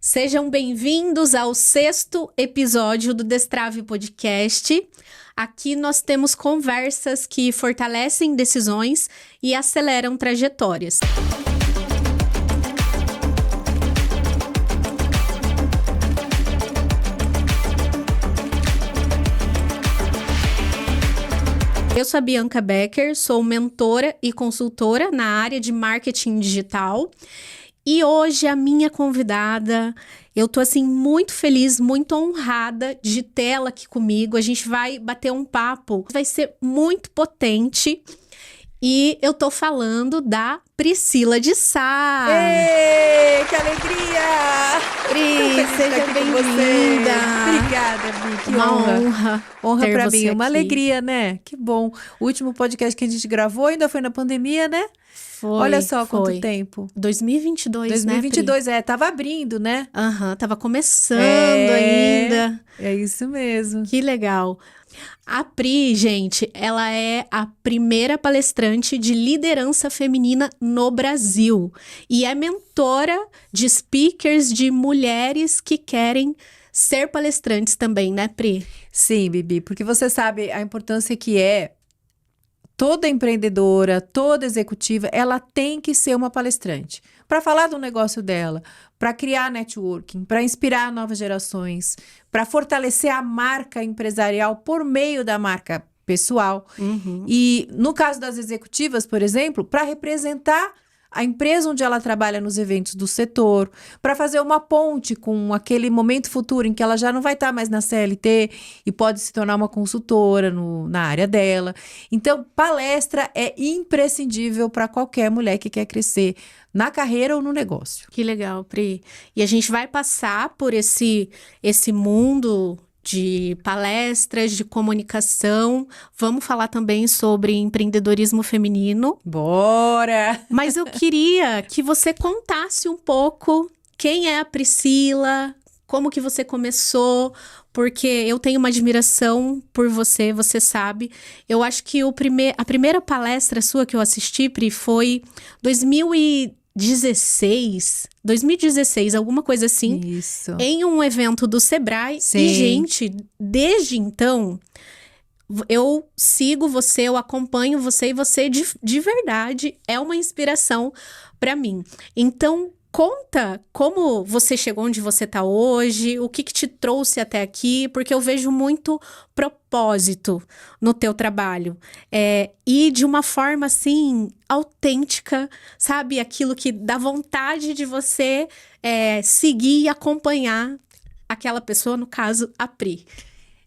Sejam bem-vindos ao 6º episódio do Destrave Podcast. Aqui nós temos conversas que fortalecem decisões e aceleram trajetórias. Eu sou a Bianca Becker, sou mentora e consultora na área de marketing digital. E hoje a minha convidada, eu tô assim muito feliz, muito honrada de tê-la aqui comigo. A gente vai bater um papo, vai ser muito potente. E eu tô falando da Priscila de Sá. Ei, que alegria! Pri, seja bem-vinda. Obrigada, Bi, que Uma honra. Honra ter pra você mim, uma aqui. alegria, né? Que bom. O último podcast que a gente gravou ainda foi na pandemia, né? Olha só quanto tempo. 2022, né, Pri? 2022, tava abrindo, né? Tava começando ainda. É isso mesmo. Que legal. A Pri, gente, ela é a primeira palestrante de liderança feminina no Brasil e é mentora de speakers de mulheres que querem ser palestrantes também, né, Pri? Sim, Bibi, porque você sabe a importância que é toda empreendedora, toda executiva, ela tem que ser uma palestrante. Para falar do negócio dela, para criar networking, para inspirar novas gerações, para fortalecer a marca empresarial por meio da marca pessoal. E no caso das executivas, por exemplo, para representar a empresa onde ela trabalha nos eventos do setor, para fazer uma ponte com aquele momento futuro em que ela já não vai estar mais na CLT e pode se tornar uma consultora na área dela. Então, palestra é imprescindível para qualquer mulher que quer crescer na carreira ou no negócio. Que legal, Pri. E a gente vai passar por esse mundo de palestras, de comunicação. Vamos falar também sobre empreendedorismo feminino. Bora! Mas eu queria que você contasse um pouco quem é a Priscila, como que você começou, porque eu tenho uma admiração por você, você sabe. Eu acho que a primeira palestra sua que eu assisti, Pri, foi 2016, alguma coisa assim. Isso. Em um evento do Sebrae. Sim. E, gente, desde então, eu sigo você, eu acompanho você, e você de verdade é uma inspiração para mim. Então, conta como você chegou onde você tá hoje, o que te trouxe até aqui, porque eu vejo muito propósito no teu trabalho. E de uma forma, assim, autêntica, sabe? Aquilo que dá vontade de você seguir e acompanhar aquela pessoa, no caso, a Pri.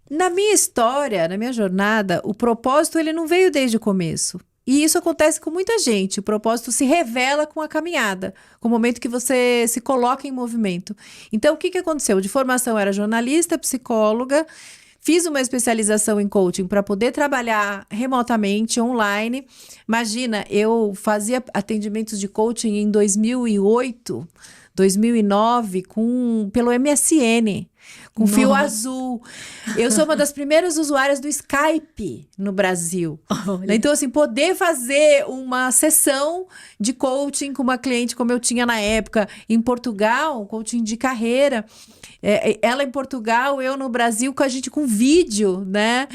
Na minha história, na minha jornada, o propósito ele não veio desde o começo. E isso acontece com muita gente. O propósito se revela com a caminhada, com o momento que você se coloca em movimento. Então, o que aconteceu? De formação, eu era jornalista, psicóloga, fiz uma especialização em coaching para poder trabalhar remotamente, online. Imagina, eu fazia atendimentos de coaching em 2008, 2009, pelo MSN. Com fio azul. Eu sou uma das primeiras usuárias do Skype no Brasil. Olha. Então, assim, poder fazer uma sessão de coaching com uma cliente como eu tinha na época em Portugal, coaching de carreira. Ela em Portugal, eu no Brasil, com a gente com vídeo, né?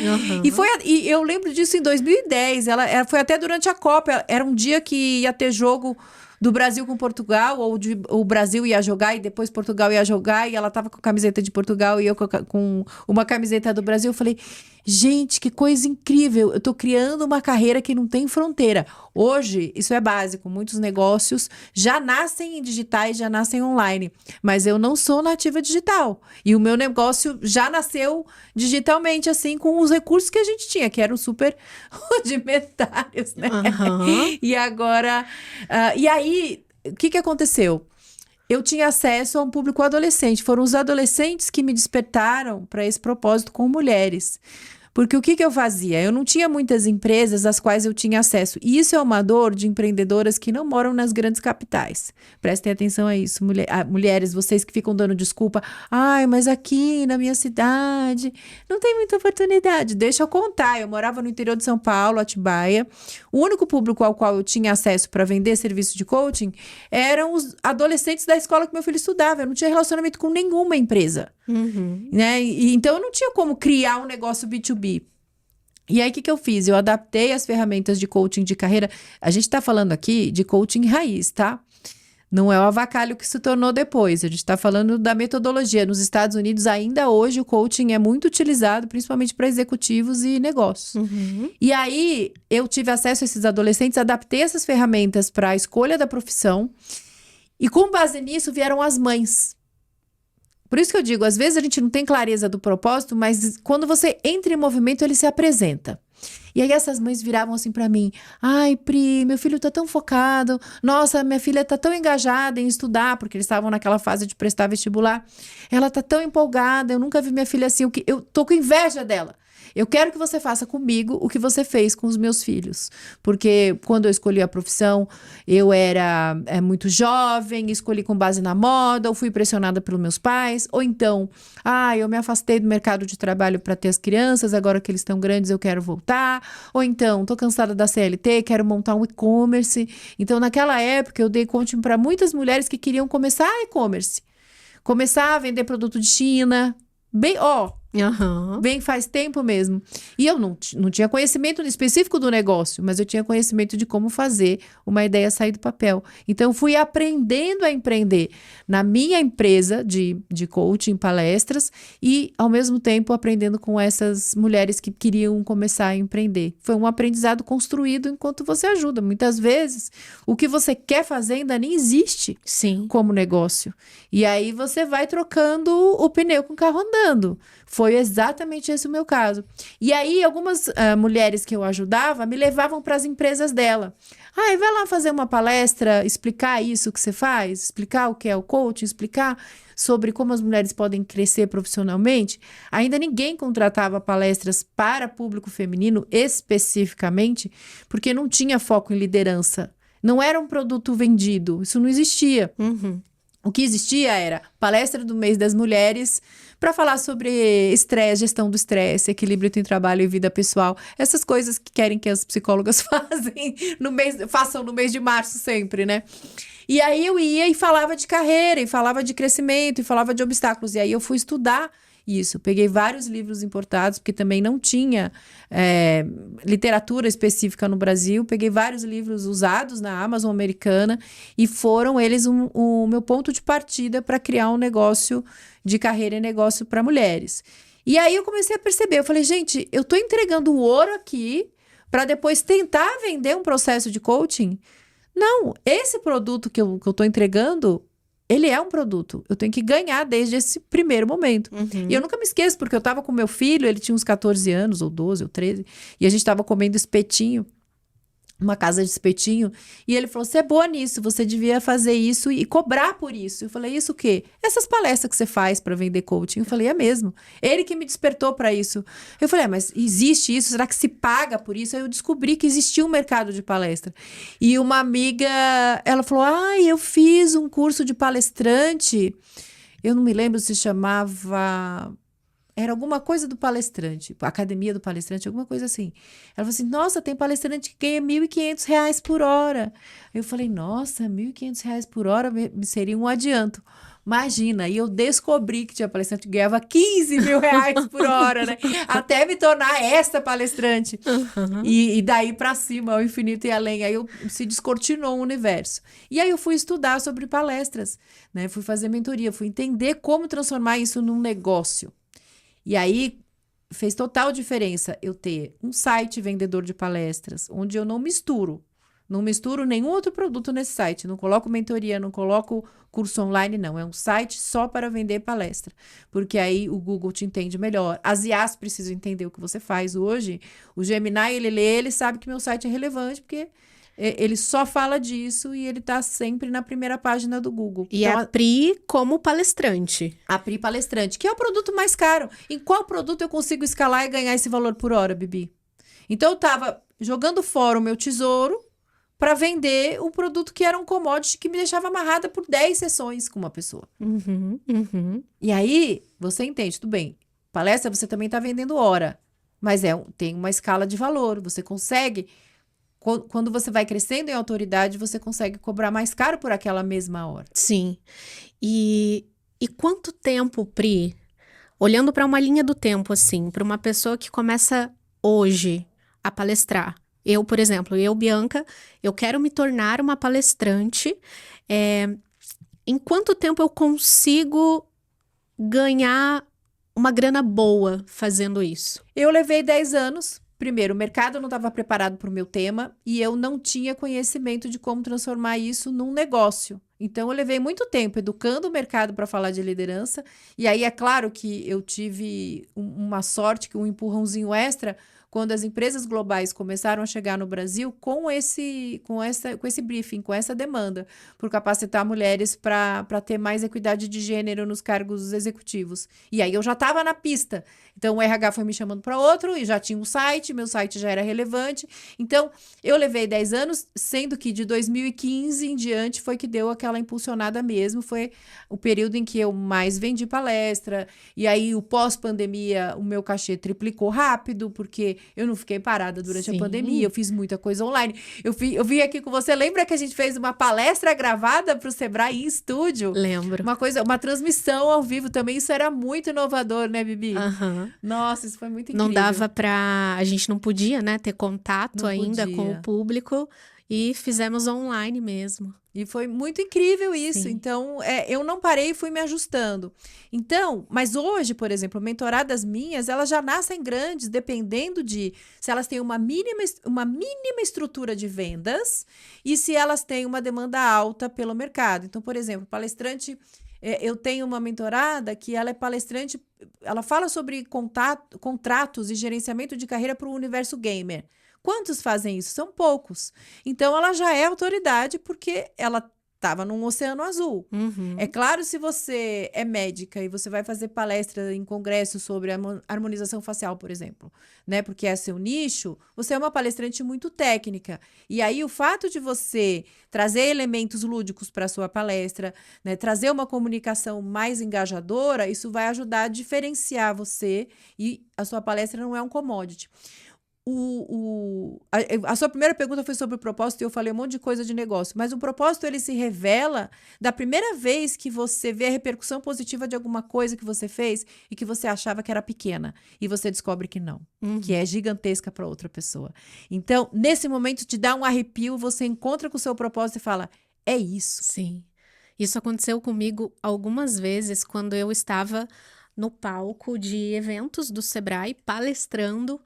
E eu lembro disso em 2010. Ela foi até durante a Copa. Era um dia que ia ter jogo do Brasil com Portugal, ou o Brasil ia jogar e depois Portugal ia jogar, e ela tava com a camiseta de Portugal e eu com uma camiseta do Brasil. Eu falei, gente, que coisa incrível, eu tô criando uma carreira que não tem fronteira. Hoje, isso é básico, muitos negócios já nascem em digitais, já nascem online, mas eu não sou nativa digital, e o meu negócio já nasceu digitalmente, assim, com os recursos que a gente tinha, que eram super rudimentares, né? E agora, e aí, o que aconteceu? Eu tinha acesso a um público adolescente. Foram os adolescentes que me despertaram para esse propósito com mulheres. Porque o que que eu fazia? Eu não tinha muitas empresas às quais eu tinha acesso. E isso é uma dor de empreendedoras que não moram nas grandes capitais. Prestem atenção a isso, mulheres, vocês que ficam dando desculpa. Ai, mas aqui na minha cidade não tem muita oportunidade. Deixa eu contar. Eu morava no interior de São Paulo, Atibaia. O único público ao qual eu tinha acesso para vender serviço de coaching eram os adolescentes da escola que meu filho estudava. Eu não tinha relacionamento com nenhuma empresa. Né? Então, eu não tinha como criar um negócio B2B. E aí, o que eu fiz? Eu adaptei as ferramentas de coaching de carreira. A gente está falando aqui de coaching raiz, tá? Não é o avacalho que se tornou depois. A gente está falando da metodologia. Nos Estados Unidos, ainda hoje, o coaching é muito utilizado, principalmente para executivos e negócios. E aí, eu tive acesso a esses adolescentes, adaptei essas ferramentas para a escolha da profissão. E com base nisso, vieram as mães. Por isso que eu digo, às vezes a gente não tem clareza do propósito, mas quando você entra em movimento, ele se apresenta. E aí essas mães viravam assim pra mim: ai, Pri, meu filho tá tão focado. Nossa, minha filha tá tão engajada em estudar, porque eles estavam naquela fase de prestar vestibular. Ela tá tão empolgada, eu nunca vi minha filha assim, eu tô com inveja dela. Eu quero que você faça comigo o que você fez com os meus filhos. Porque quando eu escolhi a profissão, eu era muito jovem, escolhi com base na moda, ou fui pressionada pelos meus pais, ou então, eu me afastei do mercado de trabalho para ter as crianças, agora que eles estão grandes eu quero voltar, ou então, tô cansada da CLT, quero montar um e-commerce. Então, naquela época, eu dei coaching para muitas mulheres que queriam começar e-commerce. Começar a vender produto de China, bem faz tempo mesmo. E eu não tinha conhecimento específico do negócio, mas eu tinha conhecimento de como fazer uma ideia sair do papel. Então, eu fui aprendendo a empreender na minha empresa de coaching, palestras, e, ao mesmo tempo, aprendendo com essas mulheres que queriam começar a empreender. Foi um aprendizado construído enquanto você ajuda. Muitas vezes, o que você quer fazer ainda nem existe como negócio. E aí, você vai trocando o pneu com o carro andando. Foi exatamente esse o meu caso. E aí, algumas mulheres que eu ajudava me levavam para as empresas dela. Vai lá fazer uma palestra, explicar isso que você faz, explicar o que é o coaching, explicar sobre como as mulheres podem crescer profissionalmente. Ainda ninguém contratava palestras para público feminino especificamente, porque não tinha foco em liderança. Não era um produto vendido, isso não existia. O que existia era palestra do mês das mulheres para falar sobre estresse, gestão do estresse, equilíbrio entre trabalho e vida pessoal. Essas coisas que querem que as psicólogas façam no mês de março sempre, né? E aí eu ia e falava de carreira, e falava de crescimento, e falava de obstáculos. E aí eu fui estudar isso. Peguei vários livros importados, porque também não tinha literatura específica no Brasil. Peguei vários livros usados na Amazon americana e foram eles o meu ponto de partida para criar um negócio de carreira e negócio para mulheres. E aí eu comecei a perceber, eu falei, gente, eu tô entregando o ouro aqui para depois tentar vender um processo de coaching? Não, esse produto que eu tô entregando, ele é um produto. Eu tenho que ganhar desde esse primeiro momento. E eu nunca me esqueço, porque eu tava com meu filho, ele tinha uns 14 anos, ou 12, ou 13, e a gente tava comendo espetinho, uma casa de espetinho, e ele falou, você é boa nisso, você devia fazer isso e cobrar por isso. Eu falei, isso o quê? Essas palestras que você faz para vender coaching. Eu falei, é mesmo. Ele que me despertou para isso. Eu falei, mas existe isso? Será que se paga por isso? Aí eu descobri que existia um mercado de palestra. E uma amiga, ela falou, eu fiz um curso de palestrante, eu não me lembro se chamava... Era alguma coisa do palestrante, academia do palestrante, alguma coisa assim. Ela falou assim, nossa, tem palestrante que ganha R$1.500 por hora. Eu falei, nossa, R$1.500 por hora seria um adianto. Imagina, e eu descobri que tinha palestrante que ganhava R$15.000 por hora, né? Até me tornar esta palestrante. E daí pra cima, ao infinito e além. Aí se descortinou o universo. E aí eu fui estudar sobre palestras, né? Fui fazer mentoria, fui entender como transformar isso num negócio. E aí, fez total diferença eu ter um site vendedor de palestras, onde eu não misturo nenhum outro produto nesse site, não coloco mentoria, não coloco curso online, não, é um site só para vender palestra, porque aí o Google te entende melhor, as IAs precisam entender o que você faz hoje, o Gemini, ele lê, ele sabe que meu site é relevante, porque ele só fala disso e ele tá sempre na primeira página do Google. E Então, a Pri como palestrante. a Pri Palestrante, que é o produto mais caro. Em qual produto eu consigo escalar e ganhar esse valor por hora, Bibi? Então, eu tava jogando fora o meu tesouro para vender o produto que era um commodity que me deixava amarrada por 10 sessões com uma pessoa. Uhum, uhum. E aí, você entende, tudo bem. Palestra, você também está vendendo hora. Mas tem uma escala de valor. Você consegue... Quando você vai crescendo em autoridade, você consegue cobrar mais caro por aquela mesma hora. Sim. E quanto tempo, Pri, olhando para uma linha do tempo, assim, para uma pessoa que começa hoje a palestrar. Eu, por exemplo, Bianca, eu quero me tornar uma palestrante. Em quanto tempo eu consigo ganhar uma grana boa fazendo isso? Eu levei 10 anos. Primeiro, o mercado não estava preparado para o meu tema e eu não tinha conhecimento de como transformar isso num negócio. Então, eu levei muito tempo educando o mercado para falar de liderança. E aí, é claro que eu tive uma sorte, um empurrãozinho extra, quando as empresas globais começaram a chegar no Brasil com esse briefing, com essa demanda, por capacitar mulheres para ter mais equidade de gênero nos cargos executivos. E aí eu já estava na pista. Então, o RH foi me chamando para outro e já tinha um site, meu site já era relevante. Então, eu levei 10 anos, sendo que de 2015 em diante foi que deu aquela impulsionada mesmo. Foi o período em que eu mais vendi palestra. E aí, o pós-pandemia, o meu cachê triplicou rápido, porque eu não fiquei parada durante a pandemia. Eu fiz muita coisa online. Eu vim aqui com você. Lembra que a gente fez uma palestra gravada para o Sebrae em estúdio? Lembro. Uma transmissão ao vivo também. Isso era muito inovador, né, Bibi? Aham. Nossa, isso foi muito incrível. Não dava pra... A gente não podia, né, ter contato Não ainda com podia. o público e fizemos online mesmo. E foi muito incrível isso. Sim. Então, eu não parei e fui me ajustando. Então, mas hoje, por exemplo, mentoradas minhas, elas já nascem grandes, dependendo de se elas têm uma mínima estrutura de vendas e se elas têm uma demanda alta pelo mercado. Então, por exemplo, palestrante... Eu tenho uma mentorada que ela é palestrante, ela fala sobre contratos e gerenciamento de carreira para o universo gamer. Quantos fazem isso? São poucos. Então, ela já é autoridade porque ela estava num oceano azul. Uhum. É claro, se você é médica e você vai fazer palestra em congresso sobre harmonização facial, por exemplo, né? Porque é seu nicho, você é uma palestrante muito técnica. E aí, o fato de você trazer elementos lúdicos para a sua palestra, né? Trazer uma comunicação mais engajadora, isso vai ajudar a diferenciar você e a sua palestra não é um commodity. A sua primeira pergunta foi sobre o propósito e eu falei um monte de coisa de negócio, mas o propósito ele se revela da primeira vez que você vê a repercussão positiva de alguma coisa que você fez e que você achava que era pequena e você descobre que não, que é gigantesca para outra pessoa. Então, nesse momento te dá um arrepio, você encontra com o seu propósito e fala, é isso. Sim. Isso aconteceu comigo algumas vezes quando eu estava no palco de eventos do Sebrae palestrando.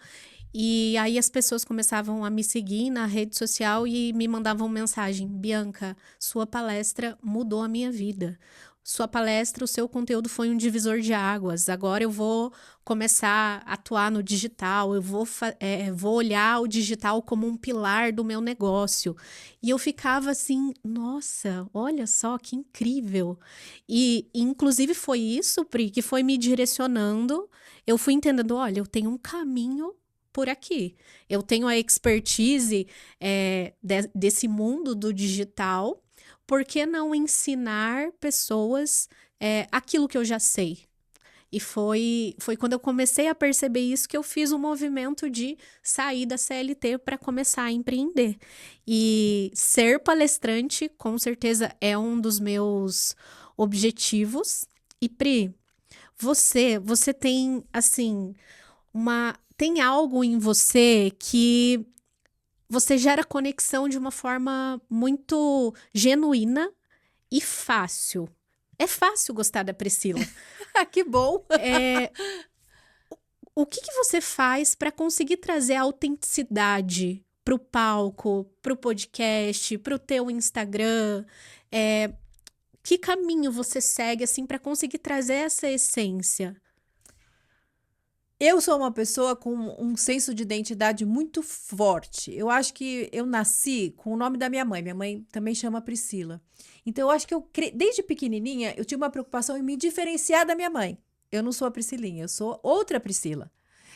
E aí as pessoas começavam a me seguir na rede social e me mandavam mensagem: Bianca, sua palestra mudou a minha vida. Sua palestra, o seu conteúdo foi um divisor de águas. Agora eu vou começar a atuar no digital, eu vou olhar o digital como um pilar do meu negócio. E eu ficava assim, nossa, olha só que incrível. E inclusive foi isso, Pri, que foi me direcionando. Eu fui entendendo, olha, eu tenho um caminho por aqui. Eu tenho a expertise desse mundo do digital, por que não ensinar pessoas aquilo que eu já sei? E foi quando eu comecei a perceber isso que eu fiz um movimento de sair da CLT para começar a empreender. E ser palestrante, com certeza, é um dos meus objetivos. E Pri, você tem, assim, tem algo em você que você gera conexão de uma forma muito genuína e fácil. É fácil gostar da Priscila. Que bom! O que você faz para conseguir trazer a autenticidade para o palco, para o podcast, para o teu Instagram? Que caminho você segue assim para conseguir trazer essa essência? Eu sou uma pessoa com um senso de identidade muito forte. Eu acho que eu nasci com o nome da minha mãe. Minha mãe também chama Priscila. Então, eu acho que desde pequenininha, eu tinha uma preocupação em me diferenciar da minha mãe. Eu não sou a Priscilinha, eu sou outra Priscila.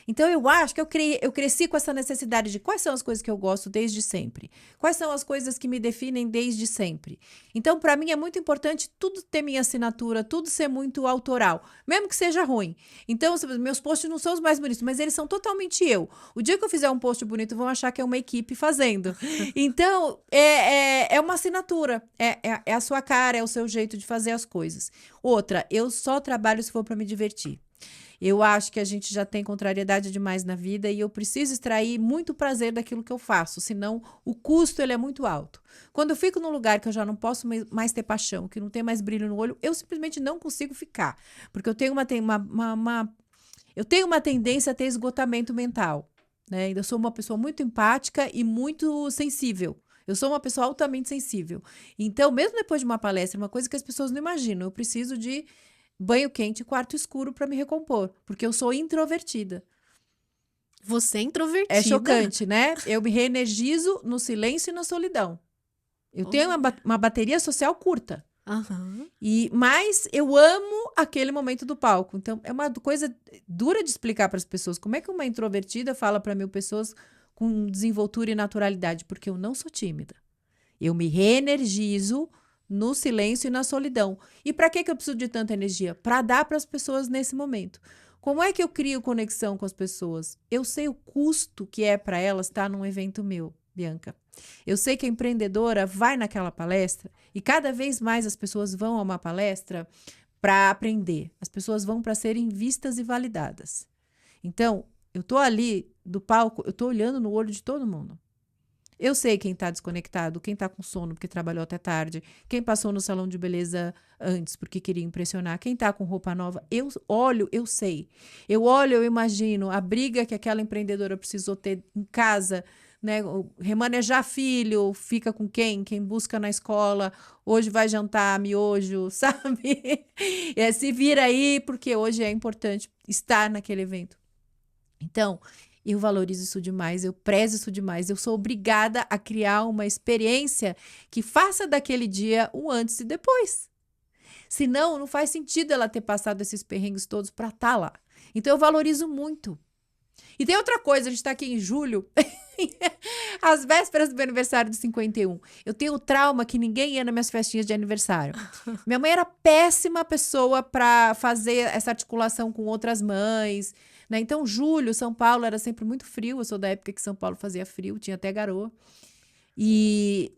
Então, eu acho que eu cresci com essa necessidade de quais são as coisas que eu gosto desde sempre. Quais são as coisas que me definem desde sempre. Então, para mim, é muito importante tudo ter minha assinatura, tudo ser muito autoral, mesmo que seja ruim. Então, meus posts não são os mais bonitos, mas eles são totalmente eu. O dia que eu fizer um post bonito, vão achar que é uma equipe fazendo. Então, é uma assinatura. É a sua cara, é o seu jeito de fazer as coisas. Outra, eu só trabalho se for para me divertir. Eu acho que a gente já tem contrariedade demais na vida e eu preciso extrair muito prazer daquilo que eu faço, senão o custo ele é muito alto. Quando eu fico num lugar que eu já não posso mais ter paixão, que não tem mais brilho no olho, eu simplesmente não consigo ficar, porque eu tenho eu tenho uma tendência a ter esgotamento mental, né? Eu sou uma pessoa muito empática e muito sensível. Eu sou uma pessoa altamente sensível. Então, mesmo depois de uma palestra, uma coisa que as pessoas não imaginam, eu preciso de banho quente e quarto escuro para me recompor, porque eu sou introvertida. Você é introvertida? É chocante, né? Eu me reenergizo no silêncio e na solidão. Eu tenho uma bateria social curta. Aham. Mas eu amo aquele momento do palco. Então, é uma coisa dura de explicar para as pessoas. Como é que uma introvertida fala para 1000 pessoas com desenvoltura e naturalidade? Porque eu não sou tímida. Eu me reenergizo no silêncio e na solidão. E para que eu preciso de tanta energia? Para dar para as pessoas nesse momento. Como é que eu crio conexão com as pessoas? Eu sei o custo que é para elas estar num evento meu, Bianca. Eu sei que a empreendedora vai naquela palestra e cada vez mais as pessoas vão a uma palestra para aprender. As pessoas vão para serem vistas e validadas. Então, eu tô ali do palco, eu tô olhando no olho de todo mundo. Eu sei quem está desconectado, quem está com sono porque trabalhou até tarde, quem passou no salão de beleza antes porque queria impressionar, quem está com roupa nova. Eu olho, eu sei. Eu olho, eu imagino a briga que aquela empreendedora precisou ter em casa, né? Remanejar filho, fica com quem? Quem busca na escola, hoje vai jantar miojo, sabe? Se vira aí, porque hoje é importante estar naquele evento. Então, eu valorizo isso demais, eu prezo isso demais. Eu sou obrigada a criar uma experiência que faça daquele dia um antes e depois. Senão, não faz sentido ela ter passado esses perrengues todos para estar lá. Então, eu valorizo muito. E tem outra coisa, a gente está aqui em julho, às vésperas do meu aniversário de 51. Eu tenho trauma que ninguém ia nas minhas festinhas de aniversário. Minha mãe era péssima pessoa para fazer essa articulação com outras mães, né? Então, julho, São Paulo era sempre muito frio. Eu sou da época que São Paulo fazia frio, tinha até garoa. E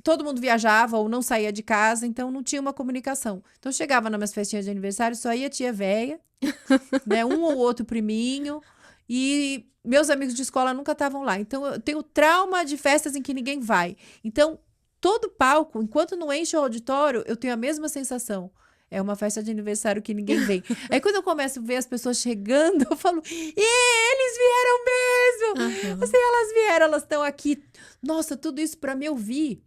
todo mundo viajava ou não saía de casa, então não tinha uma comunicação. Então, chegava nas minhas festinhas de aniversário, só ia tia véia, né? Um ou outro priminho. E meus amigos de escola nunca estavam lá. Então, eu tenho trauma de festas em que ninguém vai. Então, todo palco, enquanto não enche o auditório, eu tenho a mesma sensação. É uma festa de aniversário que ninguém vem. Aí, quando eu começo a ver as pessoas chegando, eu falo, eles vieram mesmo! Assim, elas vieram, elas estão aqui. Nossa, tudo isso para me ouvir.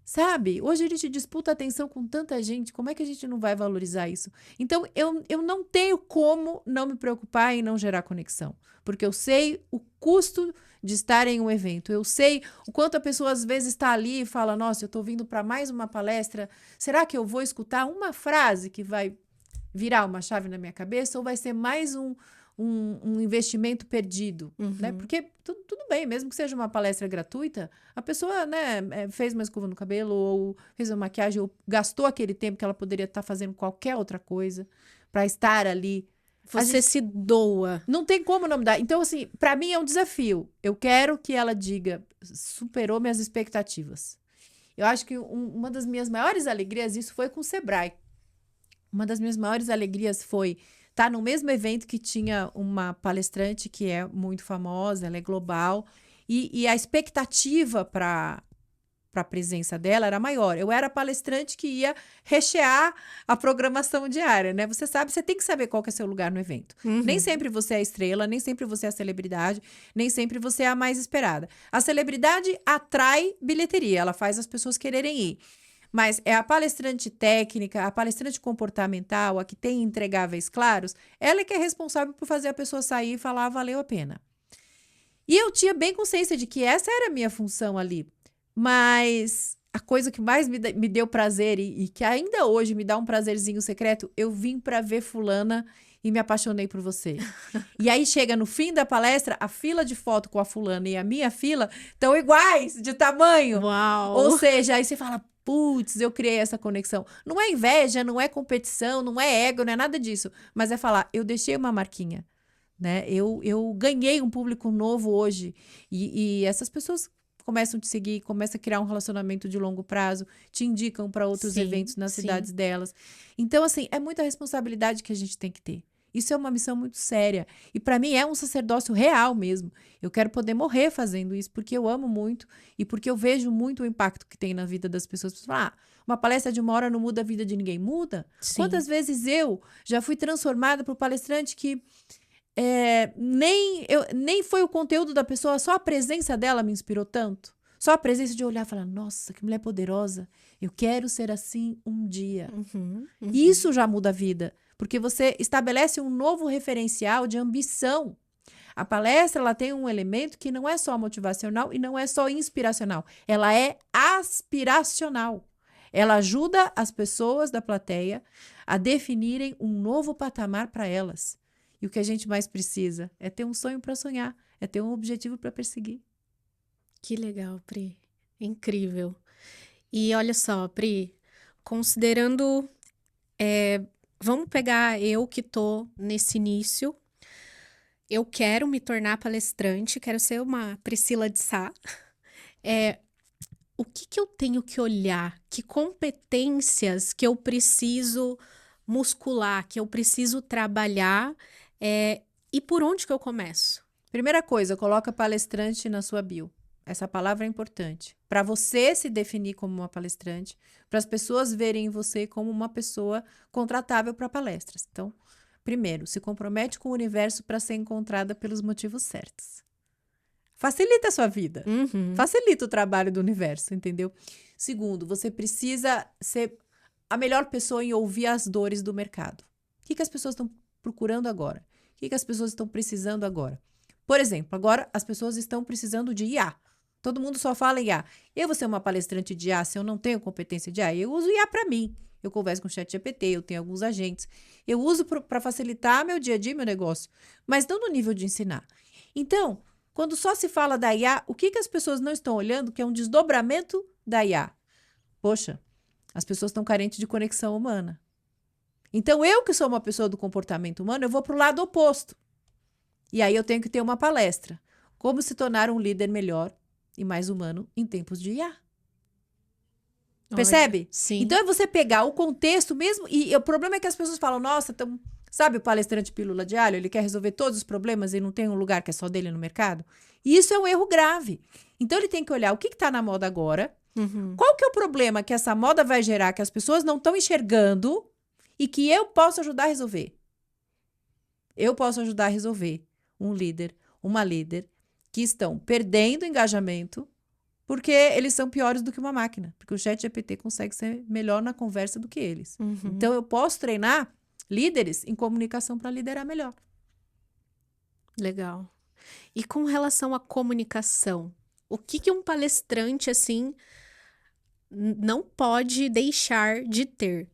Sabe? Hoje a gente disputa atenção com tanta gente, como é que a gente não vai valorizar isso? Então, eu não tenho como não me preocupar em não gerar conexão, porque eu sei o custo de estar em um evento, eu sei o quanto a pessoa às vezes está ali e fala, nossa, eu estou vindo para mais uma palestra, será que eu vou escutar uma frase que vai virar uma chave na minha cabeça ou vai ser mais um investimento perdido, né? Porque tudo bem, mesmo que seja uma palestra gratuita, a pessoa, né, fez uma escova no cabelo ou fez uma maquiagem ou gastou aquele tempo que ela poderia estar fazendo qualquer outra coisa para estar ali. Você se doa. Não tem como não me dar. Então, assim, para mim é um desafio. Eu quero que ela diga, superou minhas expectativas. Eu acho que uma das minhas maiores alegrias, isso foi com o Sebrae. Uma das minhas maiores alegrias foi estar no mesmo evento que tinha uma palestrante que é muito famosa, ela é global, e a expectativa para a presença dela era maior. Eu era palestrante que ia rechear a programação diária, né? Você sabe, você tem que saber qual que é seu lugar no evento. Nem sempre você é a estrela, nem sempre você é a celebridade, nem sempre você é a mais esperada. A celebridade atrai bilheteria, ela faz as pessoas quererem ir. Mas é a palestrante técnica, a palestrante comportamental, a que tem entregáveis claros, ela é que é responsável por fazer a pessoa sair e falar, valeu a pena. E eu tinha bem consciência de que essa era a minha função ali. Mas a coisa que mais me deu prazer e que ainda hoje me dá um prazerzinho secreto, eu vim para ver fulana e me apaixonei por você. E aí chega no fim da palestra, a fila de foto com a fulana e a minha fila estão iguais de tamanho. Uau! Ou seja, aí você fala, putz, eu criei essa conexão. Não é inveja, não é competição, não é ego, não é nada disso. Mas é falar, eu deixei uma marquinha, né? Eu ganhei um público novo hoje. E essas pessoas começam a te seguir, começam a criar um relacionamento de longo prazo, te indicam para outros eventos nas cidades delas. Então, assim, é muita responsabilidade que a gente tem que ter. Isso é uma missão muito séria. E para mim é um sacerdócio real mesmo. Eu quero poder morrer fazendo isso, porque eu amo muito e porque eu vejo muito o impacto que tem na vida das pessoas. Você fala, uma palestra de 1 hora não muda a vida de ninguém. Muda. Sim. Quantas vezes eu já fui transformada por palestrante que nem foi o conteúdo da pessoa, só a presença dela me inspirou tanto. Só a presença de olhar e falar, nossa, que mulher poderosa. Eu quero ser assim um dia. Isso já muda a vida. Porque você estabelece um novo referencial de ambição. A palestra, ela tem um elemento que não é só motivacional e não é só inspiracional. Ela é aspiracional. Ela ajuda as pessoas da plateia a definirem um novo patamar para elas. E o que a gente mais precisa é ter um sonho para sonhar, é ter um objetivo para perseguir. Que legal, Pri. Incrível. E olha só, Pri, considerando... vamos pegar eu que tô nesse início. Eu quero me tornar palestrante, quero ser uma Priscila de Sá. O que eu tenho que olhar? Que competências que eu preciso muscular, que eu preciso trabalhar? E por onde que eu começo? Primeira coisa, coloca palestrante na sua bio. Essa palavra é importante. Para você se definir como uma palestrante, para as pessoas verem você como uma pessoa contratável para palestras. Então, primeiro, se compromete com o universo para ser encontrada pelos motivos certos. Facilita a sua vida. Facilita o trabalho do universo, entendeu? Segundo, você precisa ser a melhor pessoa em ouvir as dores do mercado. O que as pessoas estão procurando agora? O que as pessoas estão precisando agora? Por exemplo, agora as pessoas estão precisando de IA. Todo mundo só fala em IA. Eu vou ser uma palestrante de IA se eu não tenho competência de IA. Eu uso IA para mim. Eu converso com o ChatGPT, eu tenho alguns agentes. Eu uso para facilitar meu dia a dia, meu negócio. Mas não no nível de ensinar. Então, quando só se fala da IA, o que as pessoas não estão olhando que é um desdobramento da IA? Poxa, as pessoas estão carentes de conexão humana. Então, eu que sou uma pessoa do comportamento humano, eu vou para o lado oposto. E aí eu tenho que ter uma palestra. Como se tornar um líder melhor e mais humano em tempos de IA. Percebe? Sim. Então é você pegar o contexto mesmo. E o problema é que as pessoas falam, nossa, sabe o palestrante pílula de alho? Ele quer resolver todos os problemas e não tem um lugar que é só dele no mercado? E isso é um erro grave. Então ele tem que olhar o que está na moda agora. Qual que é o problema que essa moda vai gerar que as pessoas não estão enxergando e que eu posso ajudar a resolver? Eu posso ajudar a resolver um líder, uma líder que estão perdendo engajamento porque eles são piores do que uma máquina. Porque o ChatGPT consegue ser melhor na conversa do que eles. Então, eu posso treinar líderes em comunicação para liderar melhor. Legal. E com relação à comunicação, o que um palestrante, assim, não pode deixar de ter?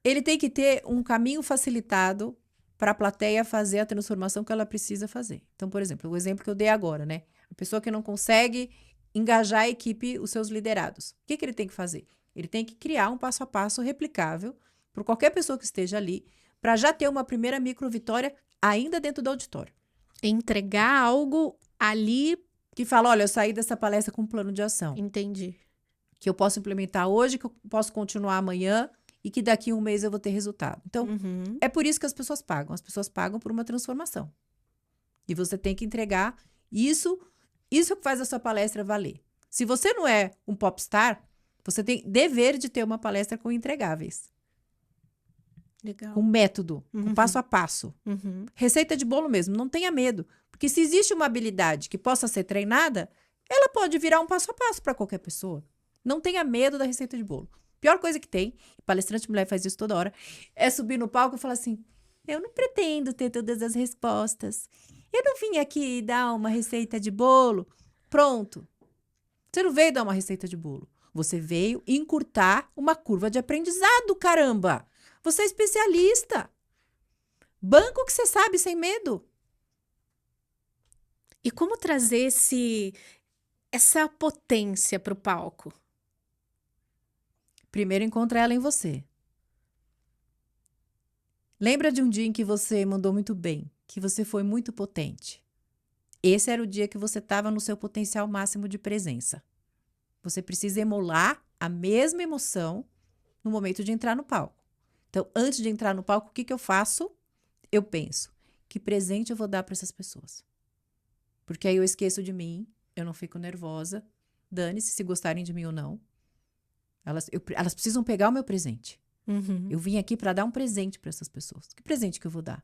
Ele tem que ter um caminho facilitado para a plateia fazer a transformação que ela precisa fazer. Então, por exemplo, o exemplo que eu dei agora, né? A pessoa que não consegue engajar a equipe, os seus liderados. O que ele tem que fazer? Ele tem que criar um passo a passo replicável para qualquer pessoa que esteja ali, para já ter uma primeira micro vitória ainda dentro do auditório. Entregar algo ali... Que fala, olha, eu saí dessa palestra com um plano de ação. Entendi. Que eu posso implementar hoje, que eu posso continuar amanhã e que daqui a um mês eu vou ter resultado. Então, é por isso que as pessoas pagam. As pessoas pagam por uma transformação. E você tem que entregar isso que faz a sua palestra valer. Se você não é um popstar, você tem dever de ter uma palestra com entregáveis. Legal. Com método, com passo a passo. Receita de bolo mesmo, não tenha medo. Porque se existe uma habilidade que possa ser treinada, ela pode virar um passo a passo para qualquer pessoa. Não tenha medo da receita de bolo. Pior coisa que tem, palestrante mulher faz isso toda hora, é subir no palco e falar assim, eu não pretendo ter todas as respostas. Eu não vim aqui dar uma receita de bolo. Pronto. Você não veio dar uma receita de bolo. Você veio encurtar uma curva de aprendizado, caramba. Você é especialista. Banco que você sabe sem medo. E como trazer essa potência para o palco? Primeiro encontra ela em você. Lembra de um dia em que você mandou muito bem, que você foi muito potente? Esse era o dia que você estava no seu potencial máximo de presença. Você precisa emular a mesma emoção no momento de entrar no palco. Então, antes de entrar no palco, o que eu faço? Eu penso, que presente eu vou dar para essas pessoas? Porque aí eu esqueço de mim, eu não fico nervosa. Dane-se se gostarem de mim ou não. Elas precisam pegar o meu presente. Uhum. Eu vim aqui para dar um presente para essas pessoas. Que presente que eu vou dar?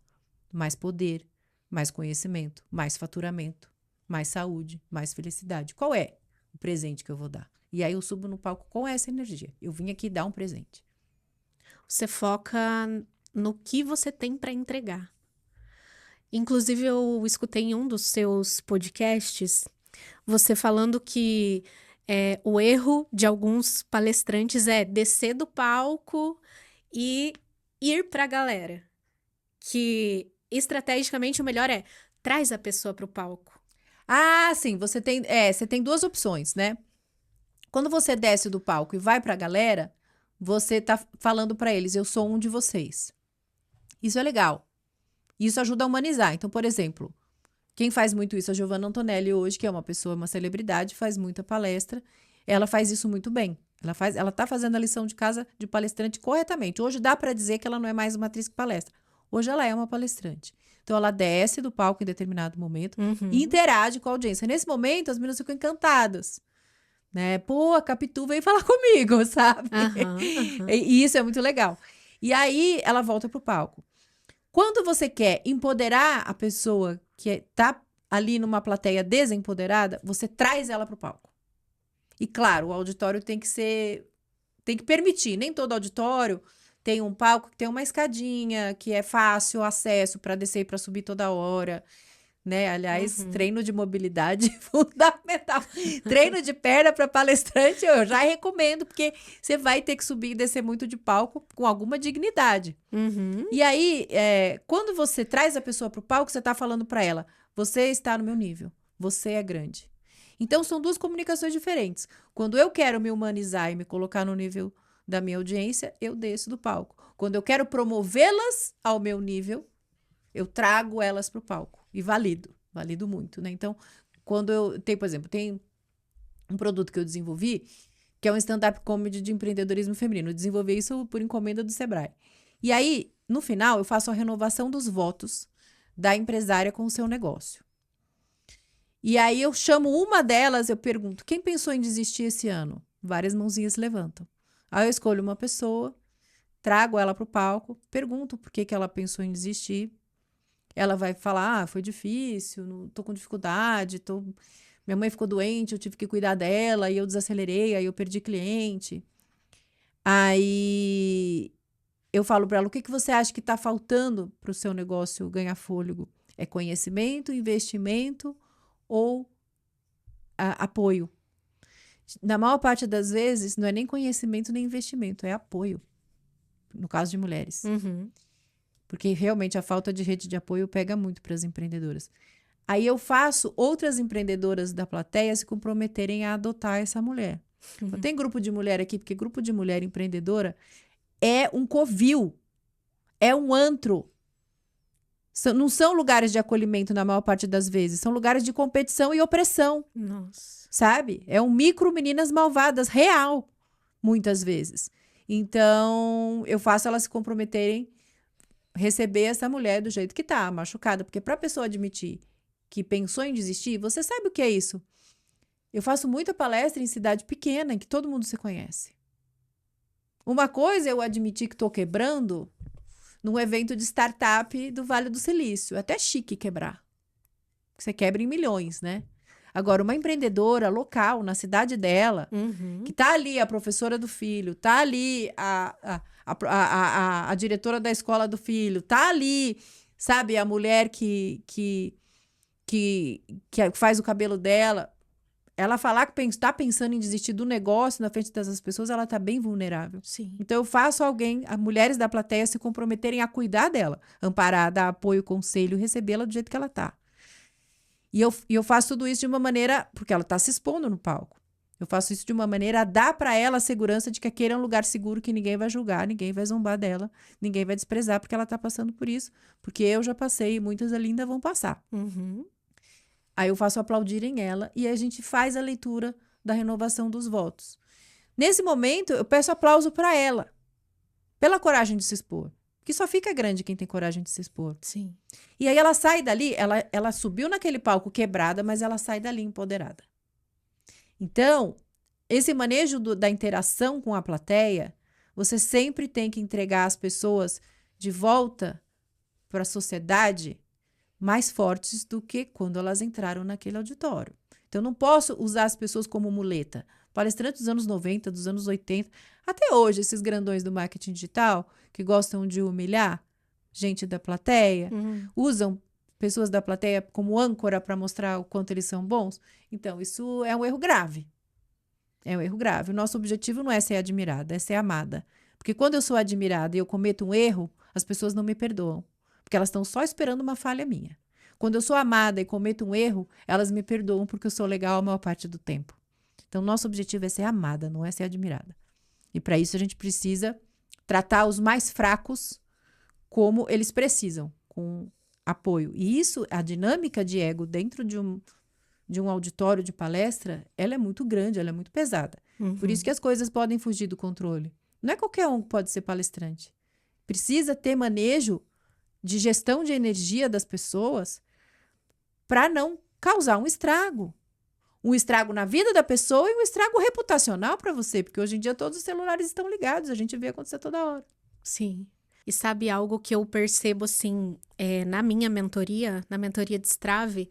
Mais poder, mais conhecimento, mais faturamento, mais saúde, mais felicidade. Qual é o presente que eu vou dar? E aí eu subo no palco com essa energia. Eu vim aqui dar um presente. Você foca no que você tem para entregar. Inclusive, eu escutei em um dos seus podcasts você falando que o erro de alguns palestrantes é descer do palco e ir para a galera. Que estrategicamente o melhor é traz a pessoa para o palco. Ah, sim, você tem duas opções, né? Quando você desce do palco e vai para a galera, você tá falando para eles, eu sou um de vocês. Isso é legal. Isso ajuda a humanizar. Então, por exemplo, quem faz muito isso, a Giovanna Antonelli hoje, que é uma pessoa, uma celebridade, faz muita palestra. Ela faz isso muito bem. Ela tá fazendo a lição de casa de palestrante corretamente. Hoje dá para dizer que ela não é mais uma atriz que palestra. Hoje ela é uma palestrante. Então, ela desce do palco em determinado momento e interage com a audiência. Nesse momento, as meninas ficam encantadas. Né? Pô, a Capitu veio falar comigo, sabe? E isso é muito legal. E aí, ela volta pro palco. Quando você quer empoderar a pessoa que tá ali numa plateia desempoderada, você traz ela pro palco. E claro, o auditório tem que permitir. Nem todo auditório tem um palco que tem uma escadinha, que é fácil acesso para descer e para subir toda hora. Né? Aliás, treino de mobilidade fundamental. Treino de perna para palestrante eu já recomendo, porque você vai ter que subir e descer muito de palco com alguma dignidade. E aí, quando você traz a pessoa para o palco, você está falando para ela, você está no meu nível, você é grande. Então, são duas comunicações diferentes. Quando eu quero me humanizar e me colocar no nível da minha audiência, eu desço do palco. Quando eu quero promovê-las ao meu nível, eu trago elas para o palco. E valido muito, né? Então, quando por exemplo, tem um produto que eu desenvolvi, que é um stand-up comedy de empreendedorismo feminino. Eu desenvolvi isso por encomenda do Sebrae. E aí, no final, eu faço a renovação dos votos da empresária com o seu negócio. E aí, eu chamo uma delas, eu pergunto, quem pensou em desistir esse ano? Várias mãozinhas se levantam. Aí, eu escolho uma pessoa, trago ela para o palco, pergunto por que ela pensou em desistir. Ela vai falar, foi difícil, não, tô com dificuldade, minha mãe ficou doente, eu tive que cuidar dela, e eu desacelerei, aí eu perdi cliente. Aí eu falo para ela, o que você acha que está faltando para o seu negócio ganhar fôlego? É conhecimento, investimento ou apoio? Na maior parte das vezes, não é nem conhecimento nem investimento, é apoio. No caso de mulheres. Porque realmente a falta de rede de apoio pega muito para as empreendedoras. Aí eu faço outras empreendedoras da plateia se comprometerem a adotar essa mulher. Então, tem grupo de mulher aqui, porque grupo de mulher empreendedora é um covil, é um antro. Não são lugares de acolhimento na maior parte das vezes, são lugares de competição e opressão. Nossa. Sabe? É um micro meninas malvadas, real, muitas vezes. Então, eu faço elas se comprometerem receber essa mulher do jeito que tá, machucada. Porque para a pessoa admitir que pensou em desistir, você sabe o que é isso? Eu faço muita palestra em cidade pequena, em que todo mundo se conhece. Uma coisa é eu admitir que estou quebrando num evento de startup do Vale do Silício. É até chique quebrar. Você quebra em milhões, né? Agora, uma empreendedora local, na cidade dela, Uhum. que tá ali a professora do filho, tá ali a diretora da escola do filho, tá ali, sabe, a mulher que faz o cabelo dela, ela falar que está pensando em desistir do negócio na frente dessas pessoas, ela tá bem vulnerável. Sim. Então, eu faço as mulheres da plateia se comprometerem a cuidar dela, amparar, dar apoio, conselho, recebê-la do jeito que ela tá. E eu faço tudo isso de uma maneira, porque ela tá se expondo no palco. Eu faço isso de uma maneira a dar para ela a segurança de que aquele é um lugar seguro, que ninguém vai julgar, ninguém vai zombar dela, ninguém vai desprezar porque ela tá passando por isso. Porque eu já passei e muitas ali ainda vão passar. Uhum. Aí eu faço aplaudirem ela e a gente faz a leitura da renovação dos votos. Nesse momento, eu peço aplauso para ela, pela coragem de se expor. Porque só fica grande quem tem coragem de se expor. Sim. E aí ela sai dali, ela subiu naquele palco quebrada, mas ela sai dali empoderada. Então, esse manejo da interação com a plateia, você sempre tem que entregar as pessoas de volta para a sociedade mais fortes do que quando elas entraram naquele auditório. Então, eu não posso usar as pessoas como muleta. Palestrantes dos anos 90, dos anos 80, até hoje, esses grandões do marketing digital, que gostam de humilhar gente da plateia, usam pessoas da plateia como âncora para mostrar o quanto eles são bons. Então, isso é um erro grave. É um erro grave. O nosso objetivo não é ser admirada, é ser amada. Porque quando eu sou admirada e eu cometo um erro, as pessoas não me perdoam. Porque elas estão só esperando uma falha minha. Quando eu sou amada e cometo um erro, elas me perdoam porque eu sou legal a maior parte do tempo. Então, nosso objetivo é ser amada, não é ser admirada. E para isso a gente precisa tratar os mais fracos como eles precisam, com apoio. E isso, a dinâmica de ego dentro de um auditório de palestra, ela é muito grande, ela é muito pesada. Por isso que as coisas podem fugir do controle. Não é qualquer um que pode ser palestrante. Precisa ter manejo de gestão de energia das pessoas para não causar um estrago. Um estrago na vida da pessoa e um estrago reputacional para você, porque hoje em dia todos os celulares estão ligados, a gente vê acontecer toda hora. Sim. E sabe algo que eu percebo, assim, na minha mentoria, na mentoria de Strave,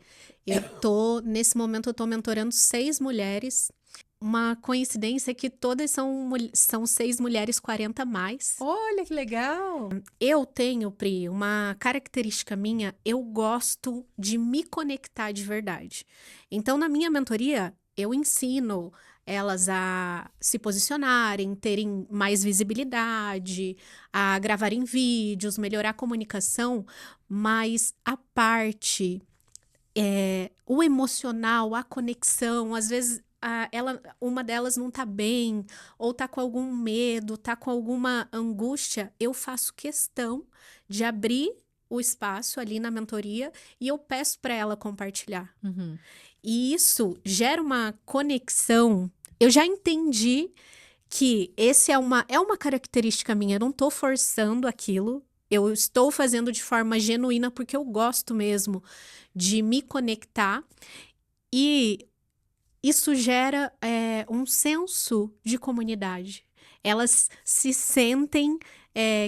nesse momento eu tô mentorando 6 mulheres. Uma coincidência é que todas são 6 mulheres 40 a mais. Olha que legal! Eu tenho, Pri, uma característica minha, eu gosto de me conectar de verdade. Então, na minha mentoria, eu ensino elas a se posicionarem, terem mais visibilidade, a gravarem vídeos, melhorar a comunicação, mas a parte, o emocional, a conexão, às vezes uma delas não tá bem, ou tá com algum medo, tá com alguma angústia, eu faço questão de abrir o espaço ali na mentoria e eu peço para ela compartilhar. E isso gera uma conexão. Eu já entendi que esse é uma característica minha, eu não tô forçando aquilo, eu estou fazendo de forma genuína porque eu gosto mesmo de me conectar e isso gera um senso de comunidade. Elas se sentem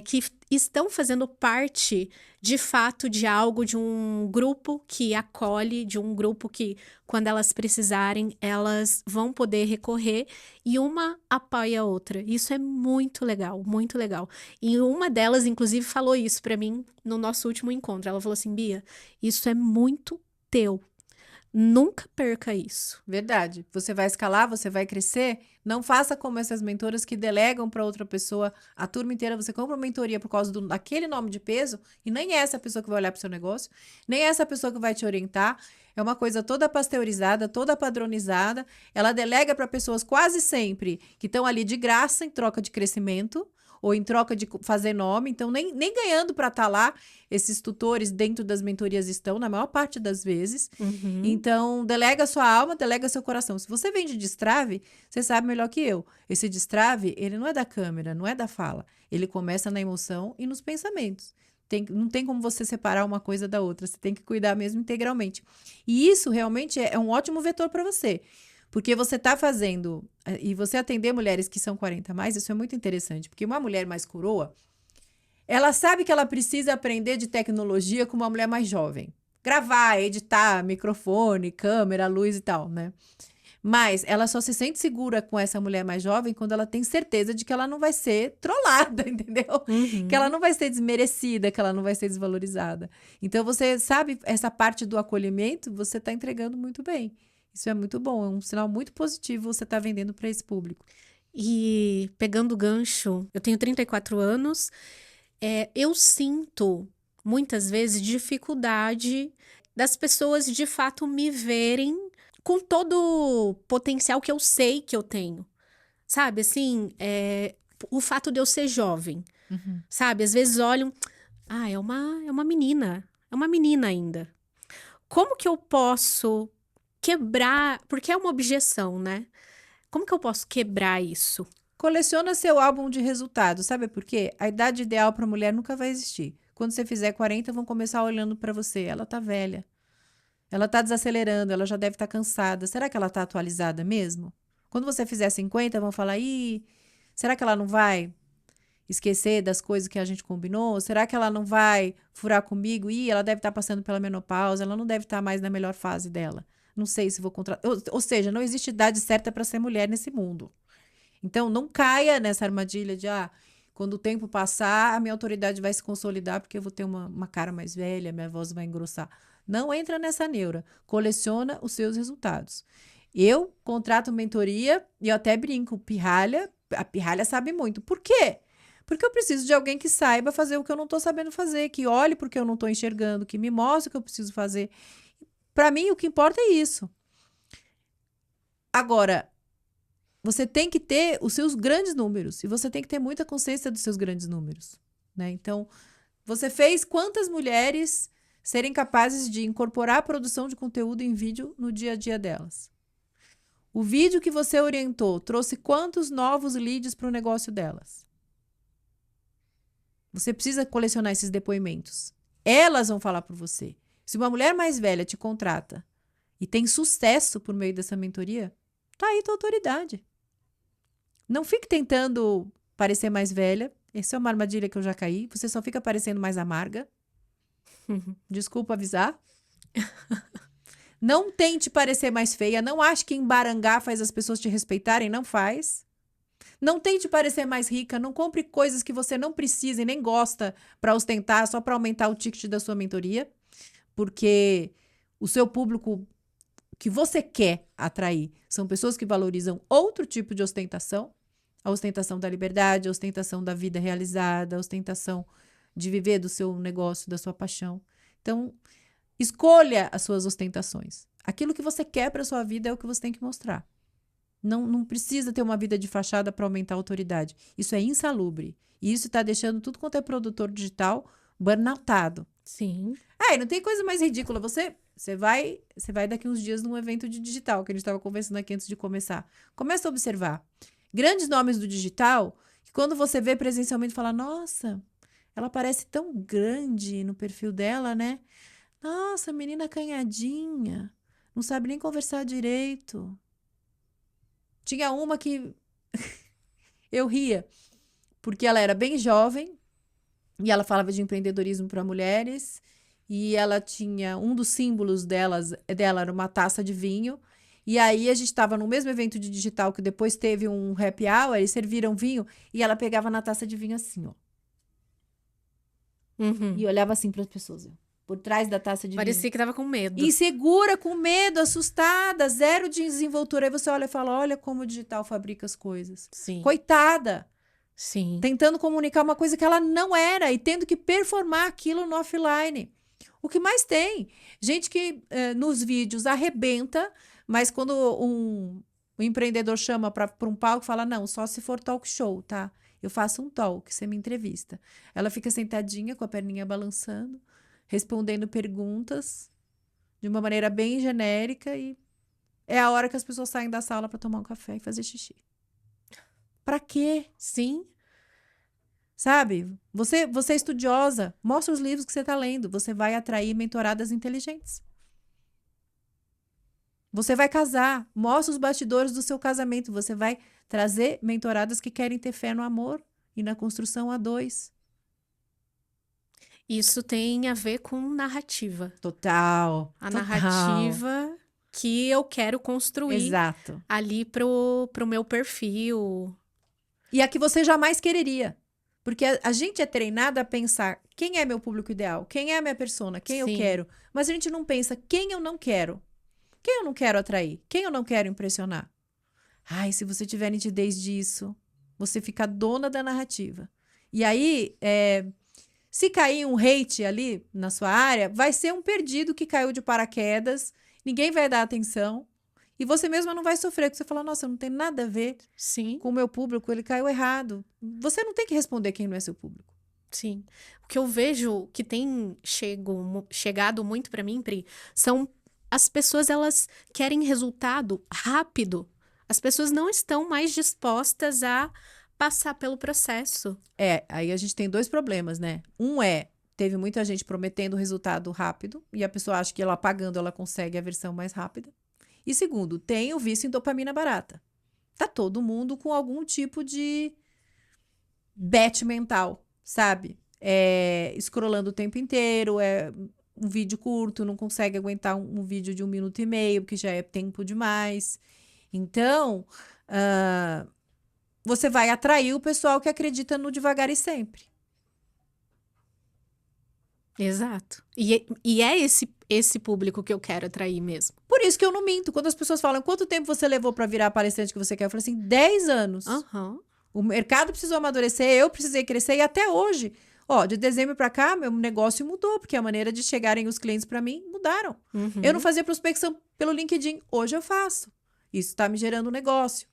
que estão fazendo parte, de fato, de algo, de um grupo que acolhe, de um grupo que, quando elas precisarem, elas vão poder recorrer e uma apoia a outra. Isso é muito legal, muito legal. E uma delas, inclusive, falou isso para mim no nosso último encontro. Ela falou assim, Bia, isso é muito teu. Nunca perca isso. Verdade. Você vai escalar, você vai crescer. Não faça como essas mentoras que delegam para outra pessoa a turma inteira. Você compra uma mentoria por causa daquele nome de peso e nem é essa pessoa que vai olhar para o seu negócio, nem é essa pessoa que vai te orientar. É uma coisa toda pasteurizada, toda padronizada. Ela delega para pessoas quase sempre que estão ali de graça em troca de crescimento ou em troca de fazer nome. Então, nem ganhando para estar lá, esses tutores dentro das mentorias estão, na maior parte das vezes. Então, delega sua alma, delega seu coração. Se você vem de destrave, você sabe melhor que eu. Esse destrave, ele não é da câmera, não é da fala. Ele começa na emoção e nos pensamentos. Não tem como você separar uma coisa da outra. Você tem que cuidar mesmo integralmente. E isso realmente é um ótimo vetor para você. Porque você está fazendo, e você atender mulheres que são 40 a mais, isso é muito interessante. Porque uma mulher mais coroa, ela sabe que ela precisa aprender de tecnologia com uma mulher mais jovem. gravar, editar, microfone, câmera, luz e tal, né? Mas ela só se sente segura com essa mulher mais jovem quando ela tem certeza de que ela não vai ser trollada, entendeu? Que ela Uhum. não vai ser desmerecida, que ela não vai ser desvalorizada. Então, você sabe, essa parte do acolhimento, você está entregando muito bem. Isso é muito bom, é um sinal muito positivo você tá vendendo para esse público. E pegando o gancho, eu tenho 34 anos, eu sinto muitas vezes dificuldade das pessoas de fato me verem com todo o potencial que eu sei que eu tenho. Sabe, assim, o fato de eu ser jovem, Uhum. sabe? Às vezes olham, é uma menina ainda. Como que eu posso quebrar? Porque é uma objeção, né? Como que eu posso quebrar isso? Coleciona seu álbum de resultados, sabe por quê? A idade ideal para mulher nunca vai existir. Quando você fizer 40, vão começar olhando para você. Ela tá velha. Ela tá desacelerando, ela já deve estar cansada. Será que ela tá atualizada mesmo? Quando você fizer 50, vão falar: "Ih, será que ela não vai esquecer das coisas que a gente combinou? Será que ela não vai furar comigo? Ih, ela deve estar passando pela menopausa, ela não deve estar mais na melhor fase dela. Não sei se vou contratar." Ou seja, não existe idade certa para ser mulher nesse mundo. Então, não caia nessa armadilha de, quando o tempo passar, a minha autoridade vai se consolidar porque eu vou ter uma cara mais velha, minha voz vai engrossar. Não entra nessa neura. Coleciona os seus resultados. Eu contrato mentoria e eu até brinco, a pirralha sabe muito. Por quê? Porque eu preciso de alguém que saiba fazer o que eu não estou sabendo fazer, que olhe porque eu não estou enxergando, que me mostre o que eu preciso fazer. Para mim, o que importa é isso. Agora, você tem que ter os seus grandes números e você tem que ter muita consciência dos seus grandes números, né? Então, você fez quantas mulheres serem capazes de incorporar a produção de conteúdo em vídeo no dia a dia delas? O vídeo que você orientou trouxe quantos novos leads para o negócio delas? Você precisa colecionar esses depoimentos. Elas vão falar por você. Se uma mulher mais velha te contrata e tem sucesso por meio dessa mentoria, tá aí tua autoridade. Não fique tentando parecer mais velha. Essa é uma armadilha que eu já caí. Você só fica parecendo mais amarga. Desculpa avisar. Não tente parecer mais feia. Não ache que embarangar faz as pessoas te respeitarem. Não faz. Não tente parecer mais rica. Não compre coisas que você não precisa e nem gosta para ostentar, só para aumentar o ticket da sua mentoria. Porque o seu público que você quer atrair são pessoas que valorizam outro tipo de ostentação. A ostentação da liberdade, a ostentação da vida realizada, a ostentação de viver do seu negócio, da sua paixão. Então, escolha as suas ostentações. Aquilo que você quer para a sua vida é o que você tem que mostrar. Não precisa ter uma vida de fachada para aumentar a autoridade. Isso é insalubre. E isso está deixando tudo quanto é produtor digital burnoutado. Sim. E não tem coisa mais ridícula. Você vai daqui uns dias num evento de digital, que a gente estava conversando aqui antes de começar. Começa a observar. Grandes nomes do digital, que quando você vê presencialmente, fala: nossa, ela parece tão grande no perfil dela, né? Nossa, menina acanhadinha, não sabe nem conversar direito. Tinha uma que eu ria, porque ela era bem jovem e ela falava de empreendedorismo para mulheres e ela tinha um dos símbolos dela era uma taça de vinho. E aí a gente estava no mesmo evento de digital que depois teve um happy hour, eles serviram vinho e ela pegava na taça de vinho assim, ó. Uhum. E olhava assim para as pessoas, ó, por trás da taça de Parecia vinho. que tava com medo. Insegura, com medo, assustada, zero de desenvoltura. Aí você olha e fala: olha como o digital fabrica as coisas. Sim. Coitada, Sim. tentando comunicar uma coisa que ela não era e tendo que performar aquilo no offline. O que mais tem? Gente que nos vídeos arrebenta, mas quando um empreendedor chama para um palco, fala: não, só se for talk show, tá? Eu faço um talk, você me entrevista. Ela fica sentadinha com a perninha balançando, respondendo perguntas de uma maneira bem genérica e é a hora que as pessoas saem da sala para tomar um café e fazer xixi. Para quê? Sim. Sabe? Você é estudiosa, mostra os livros que você está lendo, você vai atrair mentoradas inteligentes. Você vai casar, mostra os bastidores do seu casamento, você vai trazer mentoradas que querem ter fé no amor e na construção a dois. Isso tem a ver com narrativa. Total. A Total. narrativa que eu quero construir Exato. ali pro meu perfil. E a que você jamais quereria. Porque a gente é treinado a pensar quem é meu público ideal, quem é a minha persona, quem eu Sim. quero. Mas a gente não pensa quem eu não quero. Quem eu não quero atrair? Quem eu não quero impressionar? Ai, se você tiver nitidez disso, você fica dona da narrativa. E aí, se cair um hate ali na sua área, vai ser um perdido que caiu de paraquedas, ninguém vai dar atenção. E você mesma não vai sofrer, porque você fala, nossa, não tem nada a ver Sim, com o meu público, ele caiu errado. Você não tem que responder quem não é seu público. sim. O que eu vejo que tem chegado muito pra mim, Pri, são as pessoas, elas querem resultado rápido. As pessoas não estão mais dispostas a passar pelo processo. Aí a gente tem dois problemas, né? Teve muita gente prometendo resultado rápido, e a pessoa acha que ela pagando, ela consegue a versão mais rápida. E segundo, tem o vício em dopamina barata. Tá todo mundo com algum tipo de bet mental, sabe? Scrollando o tempo inteiro, um vídeo curto, não consegue aguentar um vídeo de 1 minuto e meio, porque já é tempo demais. Então, você vai atrair o pessoal que acredita no devagar e sempre. Exato. E é esse público que eu quero atrair mesmo. Por isso que eu não minto. Quando as pessoas falam, quanto tempo você levou para virar a palestrante que você quer? Eu falo assim, 10 anos. Aham. O mercado precisou amadurecer, eu precisei crescer e até hoje. Ó, de dezembro para cá, meu negócio mudou, porque a maneira de chegarem os clientes para mim mudaram. Uhum. Eu não fazia prospecção pelo LinkedIn, hoje eu faço. Isso está me gerando um negócio.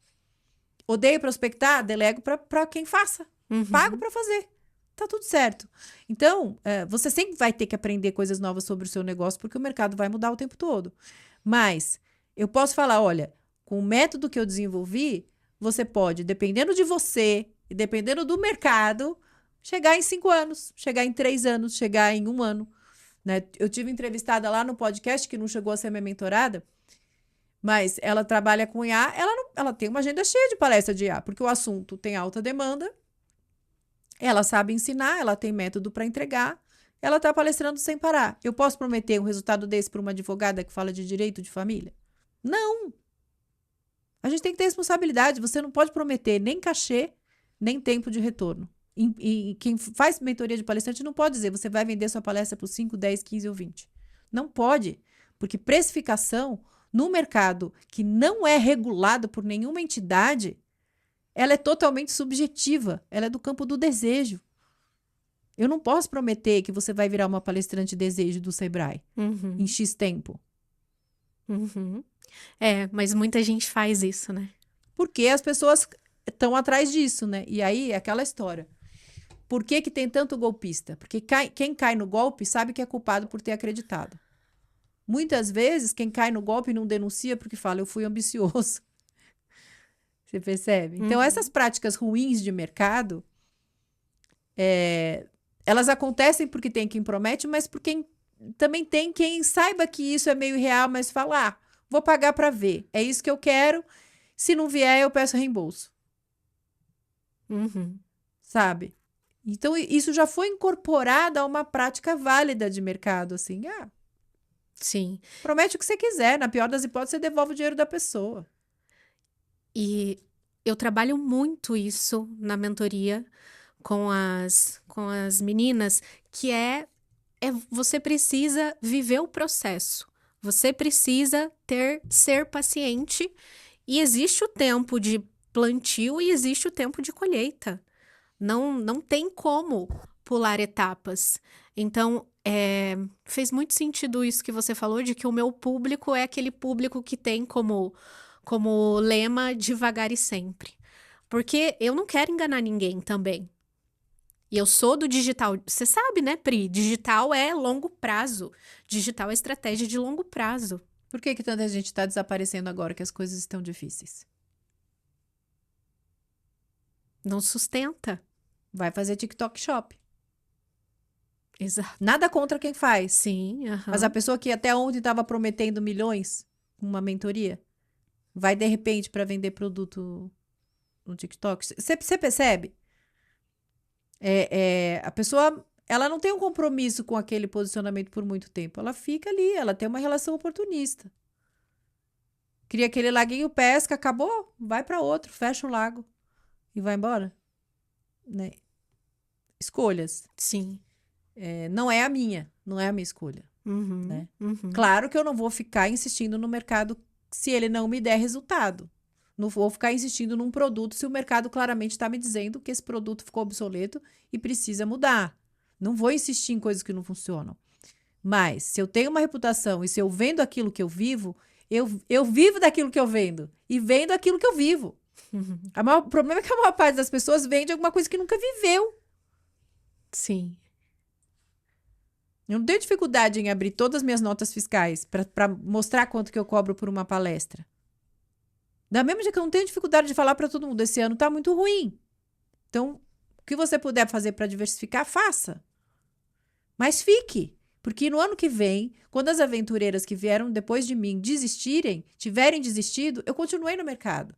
Odeio prospectar? Delego para quem faça. Uhum. Pago para fazer. Tá tudo certo. Então, você sempre vai ter que aprender coisas novas sobre o seu negócio, porque o mercado vai mudar o tempo todo. Mas eu posso falar, olha, com o método que eu desenvolvi, você pode, dependendo de você e dependendo do mercado, chegar em 5 anos, chegar em 3 anos, chegar em 1 ano. Né? Eu tive entrevistada lá no podcast, que não chegou a ser minha mentorada, mas ela trabalha com IA, ela tem uma agenda cheia de palestra de IA, porque o assunto tem alta demanda, ela sabe ensinar, ela tem método para entregar, ela está palestrando sem parar. Eu posso prometer um resultado desse para uma advogada que fala de direito de família? Não! A gente tem que ter responsabilidade, você não pode prometer nem cachê, nem tempo de retorno. E quem faz mentoria de palestrante não pode dizer, você vai vender sua palestra por 5, 10, 15 ou 20. Não pode, porque precificação no mercado que não é regulado por nenhuma entidade, ela é totalmente subjetiva, ela é do campo do desejo. Eu não posso prometer que você vai virar uma palestrante desejo do Sebrae Uhum. em X tempo. Uhum. Mas muita gente faz isso, né? Porque as pessoas estão atrás disso, né? E aí é aquela história. Por que tem tanto golpista? Porque quem cai no golpe sabe que é culpado por ter acreditado. Muitas vezes, quem cai no golpe não denuncia porque fala, eu fui ambicioso. Você percebe? Então, essas práticas ruins de mercado, elas acontecem porque tem quem promete, mas porque também tem quem saiba que isso é meio real, mas fala, vou pagar para ver. É isso que eu quero. Se não vier, eu peço reembolso. Uhum. Sabe? Então, isso já foi incorporado a uma prática válida de mercado, assim. Sim. Promete o que você quiser. Na pior das hipóteses, você devolve o dinheiro da pessoa. E eu trabalho muito isso na mentoria com as meninas, que você precisa viver o processo. Você precisa ser paciente. E existe o tempo de plantio e existe o tempo de colheita. Não tem como pular etapas. Então, fez muito sentido isso que você falou, de que o meu público é aquele público que tem como lema devagar e sempre. Porque eu não quero enganar ninguém também. E eu sou do digital. Você sabe, né, Pri? Digital é longo prazo. Digital é estratégia de longo prazo. Por que tanta gente está desaparecendo agora que as coisas estão difíceis? Não sustenta. Vai fazer TikTok Shop. Exato. Nada contra quem faz. Sim, Mas a pessoa que até ontem estava prometendo milhões com uma mentoria, vai de repente para vender produto no TikTok. Você percebe? A pessoa ela não tem um compromisso com aquele posicionamento por muito tempo. Ela fica ali, ela tem uma relação oportunista. Cria aquele laguinho, pesca, acabou, vai para outro, fecha o lago e vai embora. Né? Escolhas. Sim. Não é a minha escolha. Uhum, Né? uhum. Claro que eu não vou ficar insistindo no mercado se ele não me der resultado. Não vou ficar insistindo num produto se o mercado claramente está me dizendo que esse produto ficou obsoleto e precisa mudar. Não vou insistir em coisas que não funcionam. Mas, se eu tenho uma reputação e se eu vendo aquilo que eu vivo, eu vivo daquilo que eu vendo. E vendo aquilo que eu vivo. Uhum. O problema é que a maior parte das pessoas vende alguma coisa que nunca viveu. Sim. Eu não tenho dificuldade em abrir todas as minhas notas fiscais para mostrar quanto que eu cobro por uma palestra. Da mesma jeito que eu não tenho dificuldade de falar para todo mundo, esse ano tá muito ruim. Então, o que você puder fazer para diversificar, faça. Mas fique. Porque no ano que vem, quando as aventureiras que vieram depois de mim tiverem desistido, eu continuei no mercado.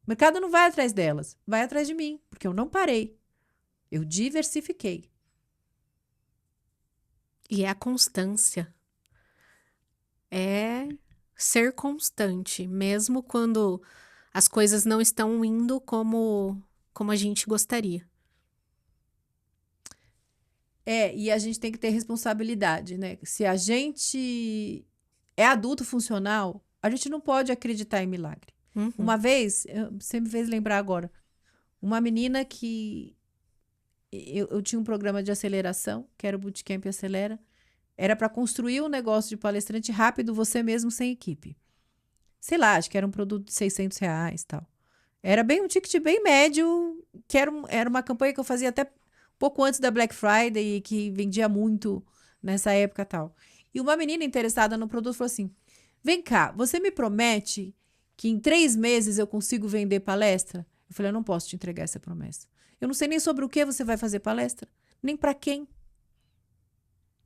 O mercado não vai atrás delas, vai atrás de mim, porque eu não parei. Eu diversifiquei. E é a constância. É ser constante, mesmo quando as coisas não estão indo como a gente gostaria. E a gente tem que ter responsabilidade, né? Se a gente é adulto funcional, a gente não pode acreditar em milagre. Uhum. Uma vez, você me fez lembrar agora, uma menina que eu tinha um programa de aceleração, que era o Bootcamp Acelera, era para construir um negócio de palestrante rápido, você mesmo sem equipe. Sei lá, acho que era um produto de R$600 e tal. Era bem um ticket bem médio, que era uma campanha que eu fazia até pouco antes da Black Friday e que vendia muito nessa época e tal. E uma menina interessada no produto falou assim, vem cá, você me promete que em 3 meses eu consigo vender palestra? Eu falei, eu não posso te entregar essa promessa. Eu não sei nem sobre o que você vai fazer palestra, nem para quem.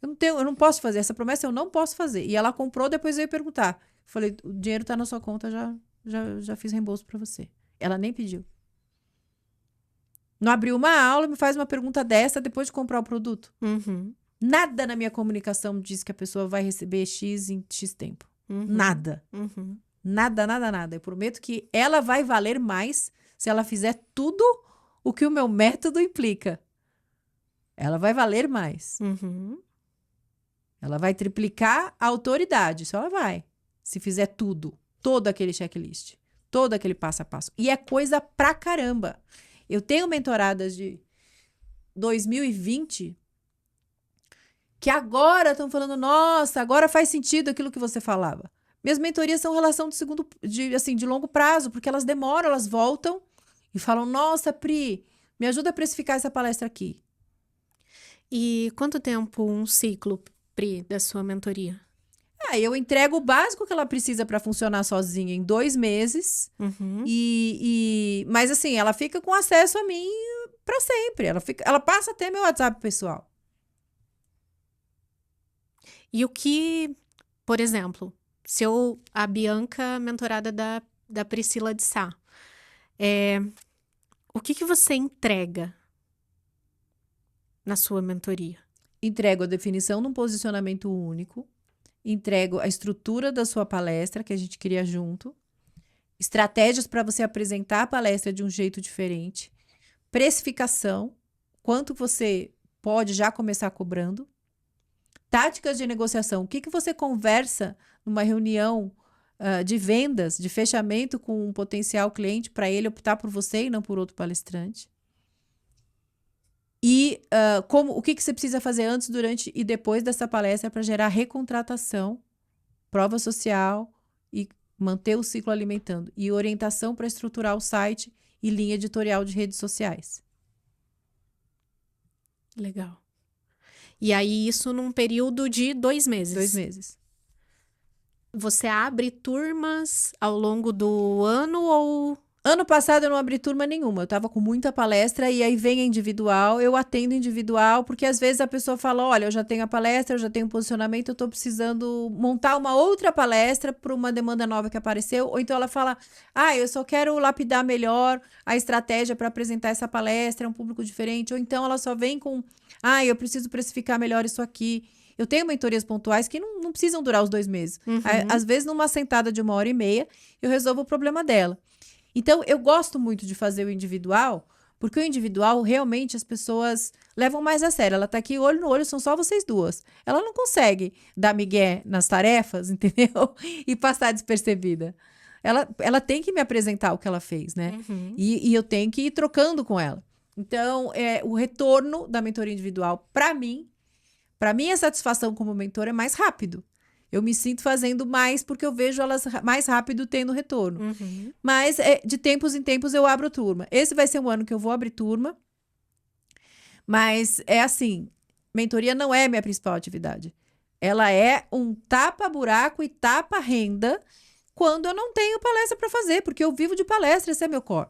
Eu não posso fazer essa promessa, eu não posso fazer. E ela comprou, depois veio perguntar. Eu falei, o dinheiro está na sua conta, já fiz reembolso para você. Ela nem pediu. Não abriu uma aula e me faz uma pergunta dessa depois de comprar o produto. Uhum. Nada na minha comunicação diz que a pessoa vai receber X em X tempo. Uhum. Nada. Uhum. Nada, nada, nada. Eu prometo que ela vai valer mais se ela fizer tudo o que o meu método implica. Ela vai valer mais. Uhum. Ela vai triplicar a autoridade. Isso ela vai. Se fizer tudo. Todo aquele checklist. Todo aquele passo a passo. E é coisa pra caramba. Eu tenho mentoradas de 2020 que agora estão falando, nossa, agora faz sentido aquilo que você falava. Minhas mentorias são relação de longo prazo, porque elas demoram, elas voltam e falam, nossa, Pri, me ajuda a precificar essa palestra aqui. E quanto tempo um ciclo, Pri, da sua mentoria? Eu entrego o básico que ela precisa para funcionar sozinha em 2 meses. Uhum. Mas assim, ela fica com acesso a mim para sempre. Ela passa até meu WhatsApp pessoal. E o que, por exemplo, a Bianca, mentorada da Priscila de Sá, o que você entrega na sua mentoria? Entrego a definição de um posicionamento único. Entrego a estrutura da sua palestra, que a gente cria junto. Estratégias para você apresentar a palestra de um jeito diferente. Precificação. Quanto você pode já começar cobrando. Táticas de negociação. O que você conversa numa reunião de vendas, de fechamento com um potencial cliente para ele optar por você e não por outro palestrante. E o que você precisa fazer antes, durante e depois dessa palestra para gerar recontratação, prova social e manter o ciclo alimentando. E orientação para estruturar o site e linha editorial de redes sociais. Legal. E aí, isso num período de 2 meses. 2 meses. Você abre turmas ao longo do ano ou Ano passado eu não abri turma nenhuma, eu tava com muita palestra e aí vem a individual, eu atendo individual, porque às vezes a pessoa fala, olha, eu já tenho a palestra, eu já tenho um posicionamento, eu tô precisando montar uma outra palestra para uma demanda nova que apareceu, ou então ela fala, eu só quero lapidar melhor a estratégia para apresentar essa palestra, é um público diferente, ou então ela só vem com, eu preciso precificar melhor isso aqui. Eu tenho mentorias pontuais que não precisam durar os 2 meses. Às vezes, numa sentada de 1h30, eu resolvo o problema dela. Então, eu gosto muito de fazer o individual, porque o individual, realmente, as pessoas levam mais a sério. Ela tá aqui olho no olho, são só vocês duas. Ela não consegue dar migué nas tarefas, entendeu? E passar despercebida. Ela tem que me apresentar o que ela fez, né? E eu tenho que ir trocando com ela. Então, o retorno da mentoria individual, para mim, a satisfação como mentor é mais rápido. Eu me sinto fazendo mais porque eu vejo elas mais rápido tendo retorno. Mas, de tempos em tempos, eu abro turma. Esse vai ser um ano que eu vou abrir turma. Mas é assim, mentoria não é minha principal atividade. Ela é um tapa-buraco e tapa-renda quando eu não tenho palestra para fazer, porque eu vivo de palestra, esse é meu core.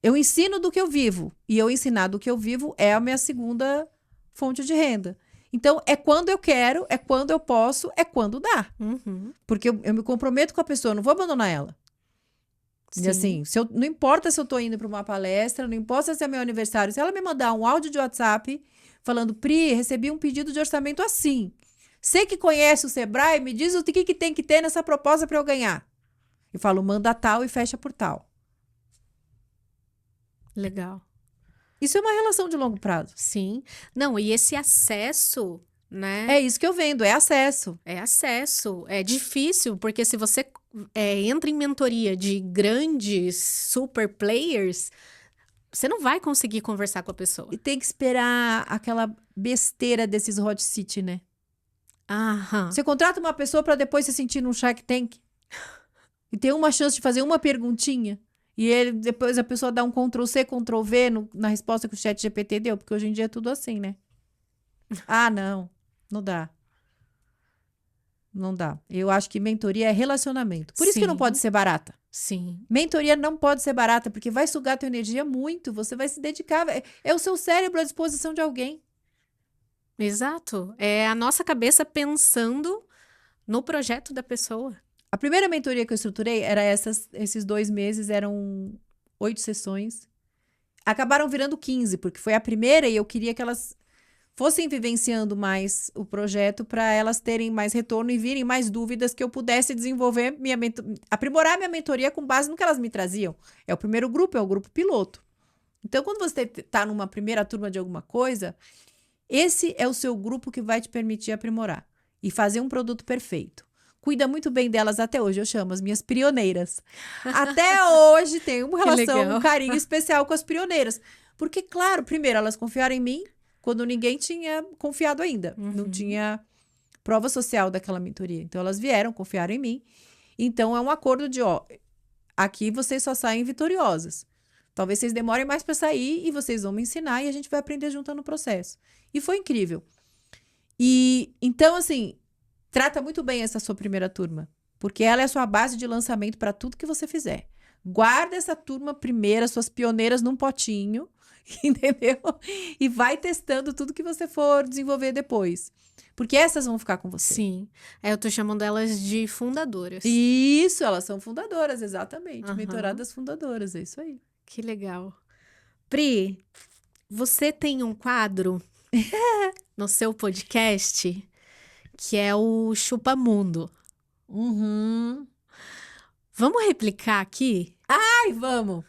Eu ensino do que eu vivo. E eu ensinar do que eu vivo é a minha segunda fonte de renda. Então, é quando eu quero, é quando eu posso, é quando dá. Porque eu me comprometo com a pessoa, eu não vou abandonar ela. E assim, não importa se eu tô indo para uma palestra, não importa se é meu aniversário, se ela me mandar um áudio de WhatsApp falando, Pri, recebi um pedido de orçamento assim. Você que conhece o Sebrae, me diz o que tem que ter nessa proposta para eu ganhar. Eu falo, manda tal e fecha por tal. Legal. Isso é uma relação de longo prazo. Sim. Não, e esse acesso, né? É isso que eu vendo, é acesso. É acesso. É difícil, porque se você entra em mentoria de grandes super players, você não vai conseguir conversar com a pessoa. E tem que esperar aquela besteira desses hot seat, né? Você contrata uma pessoa para depois se sentir num Shark Tank e ter uma chance de fazer uma perguntinha. E depois a pessoa dá um Ctrl+C, Ctrl+V na resposta que o ChatGPT deu, porque hoje em dia é tudo assim, né? Não dá. Não dá. Eu acho que mentoria é relacionamento. Por isso que não pode ser barata. Sim. Mentoria não pode ser barata, porque vai sugar tua energia muito, você vai se dedicar. É o seu cérebro à disposição de alguém. Exato. É a nossa cabeça pensando no projeto da pessoa. A primeira mentoria que eu estruturei era esses 2 meses, eram 8 sessões. Acabaram virando 15, porque foi a primeira e eu queria que elas fossem vivenciando mais o projeto para elas terem mais retorno e virem mais dúvidas que eu pudesse desenvolver aprimorar minha mentoria com base no que elas me traziam. É o primeiro grupo, é o grupo piloto. Então, quando você está numa primeira turma de alguma coisa, esse é o seu grupo que vai te permitir aprimorar e fazer um produto perfeito. Cuida muito bem delas até hoje, eu chamo as minhas pioneiras. Até hoje tenho uma relação, um carinho especial com as pioneiras. Porque, claro, primeiro, elas confiaram em mim quando ninguém tinha confiado ainda. Não tinha prova social daquela mentoria. Então, elas vieram, confiaram em mim. Então, é um acordo de, aqui vocês só saem vitoriosas. Talvez vocês demorem mais para sair e vocês vão me ensinar e a gente vai aprender junto no processo. E foi incrível. E, então, assim, trata muito bem essa sua primeira turma, porque ela é a sua base de lançamento para tudo que você fizer. Guarda essa turma primeira, suas pioneiras num potinho, entendeu? E vai testando tudo que você for desenvolver depois. Porque essas vão ficar com você. Sim. Eu tô chamando elas de fundadoras. Isso, elas são fundadoras, exatamente. Mentoradas fundadoras, é isso aí. Que legal. Pri, você tem um quadro no seu podcast que é o Chupa Mundo. Vamos replicar aqui? Ai, vamos!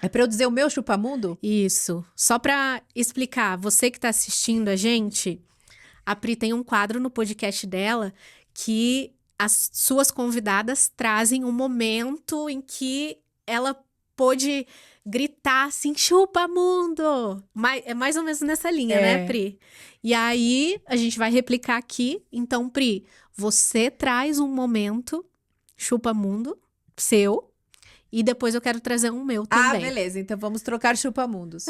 É para eu dizer o meu chupamundo? Isso. Só para explicar, você que está assistindo a gente, a Pri tem um quadro no podcast dela que as suas convidadas trazem um momento em que ela pôde gritar assim, chupa mundo! É mais ou menos nessa linha, né, Pri? E aí, a gente vai replicar aqui. Então, Pri, você traz um momento chupa mundo seu e depois eu quero trazer um meu também. Beleza. Então, vamos trocar chupamundos.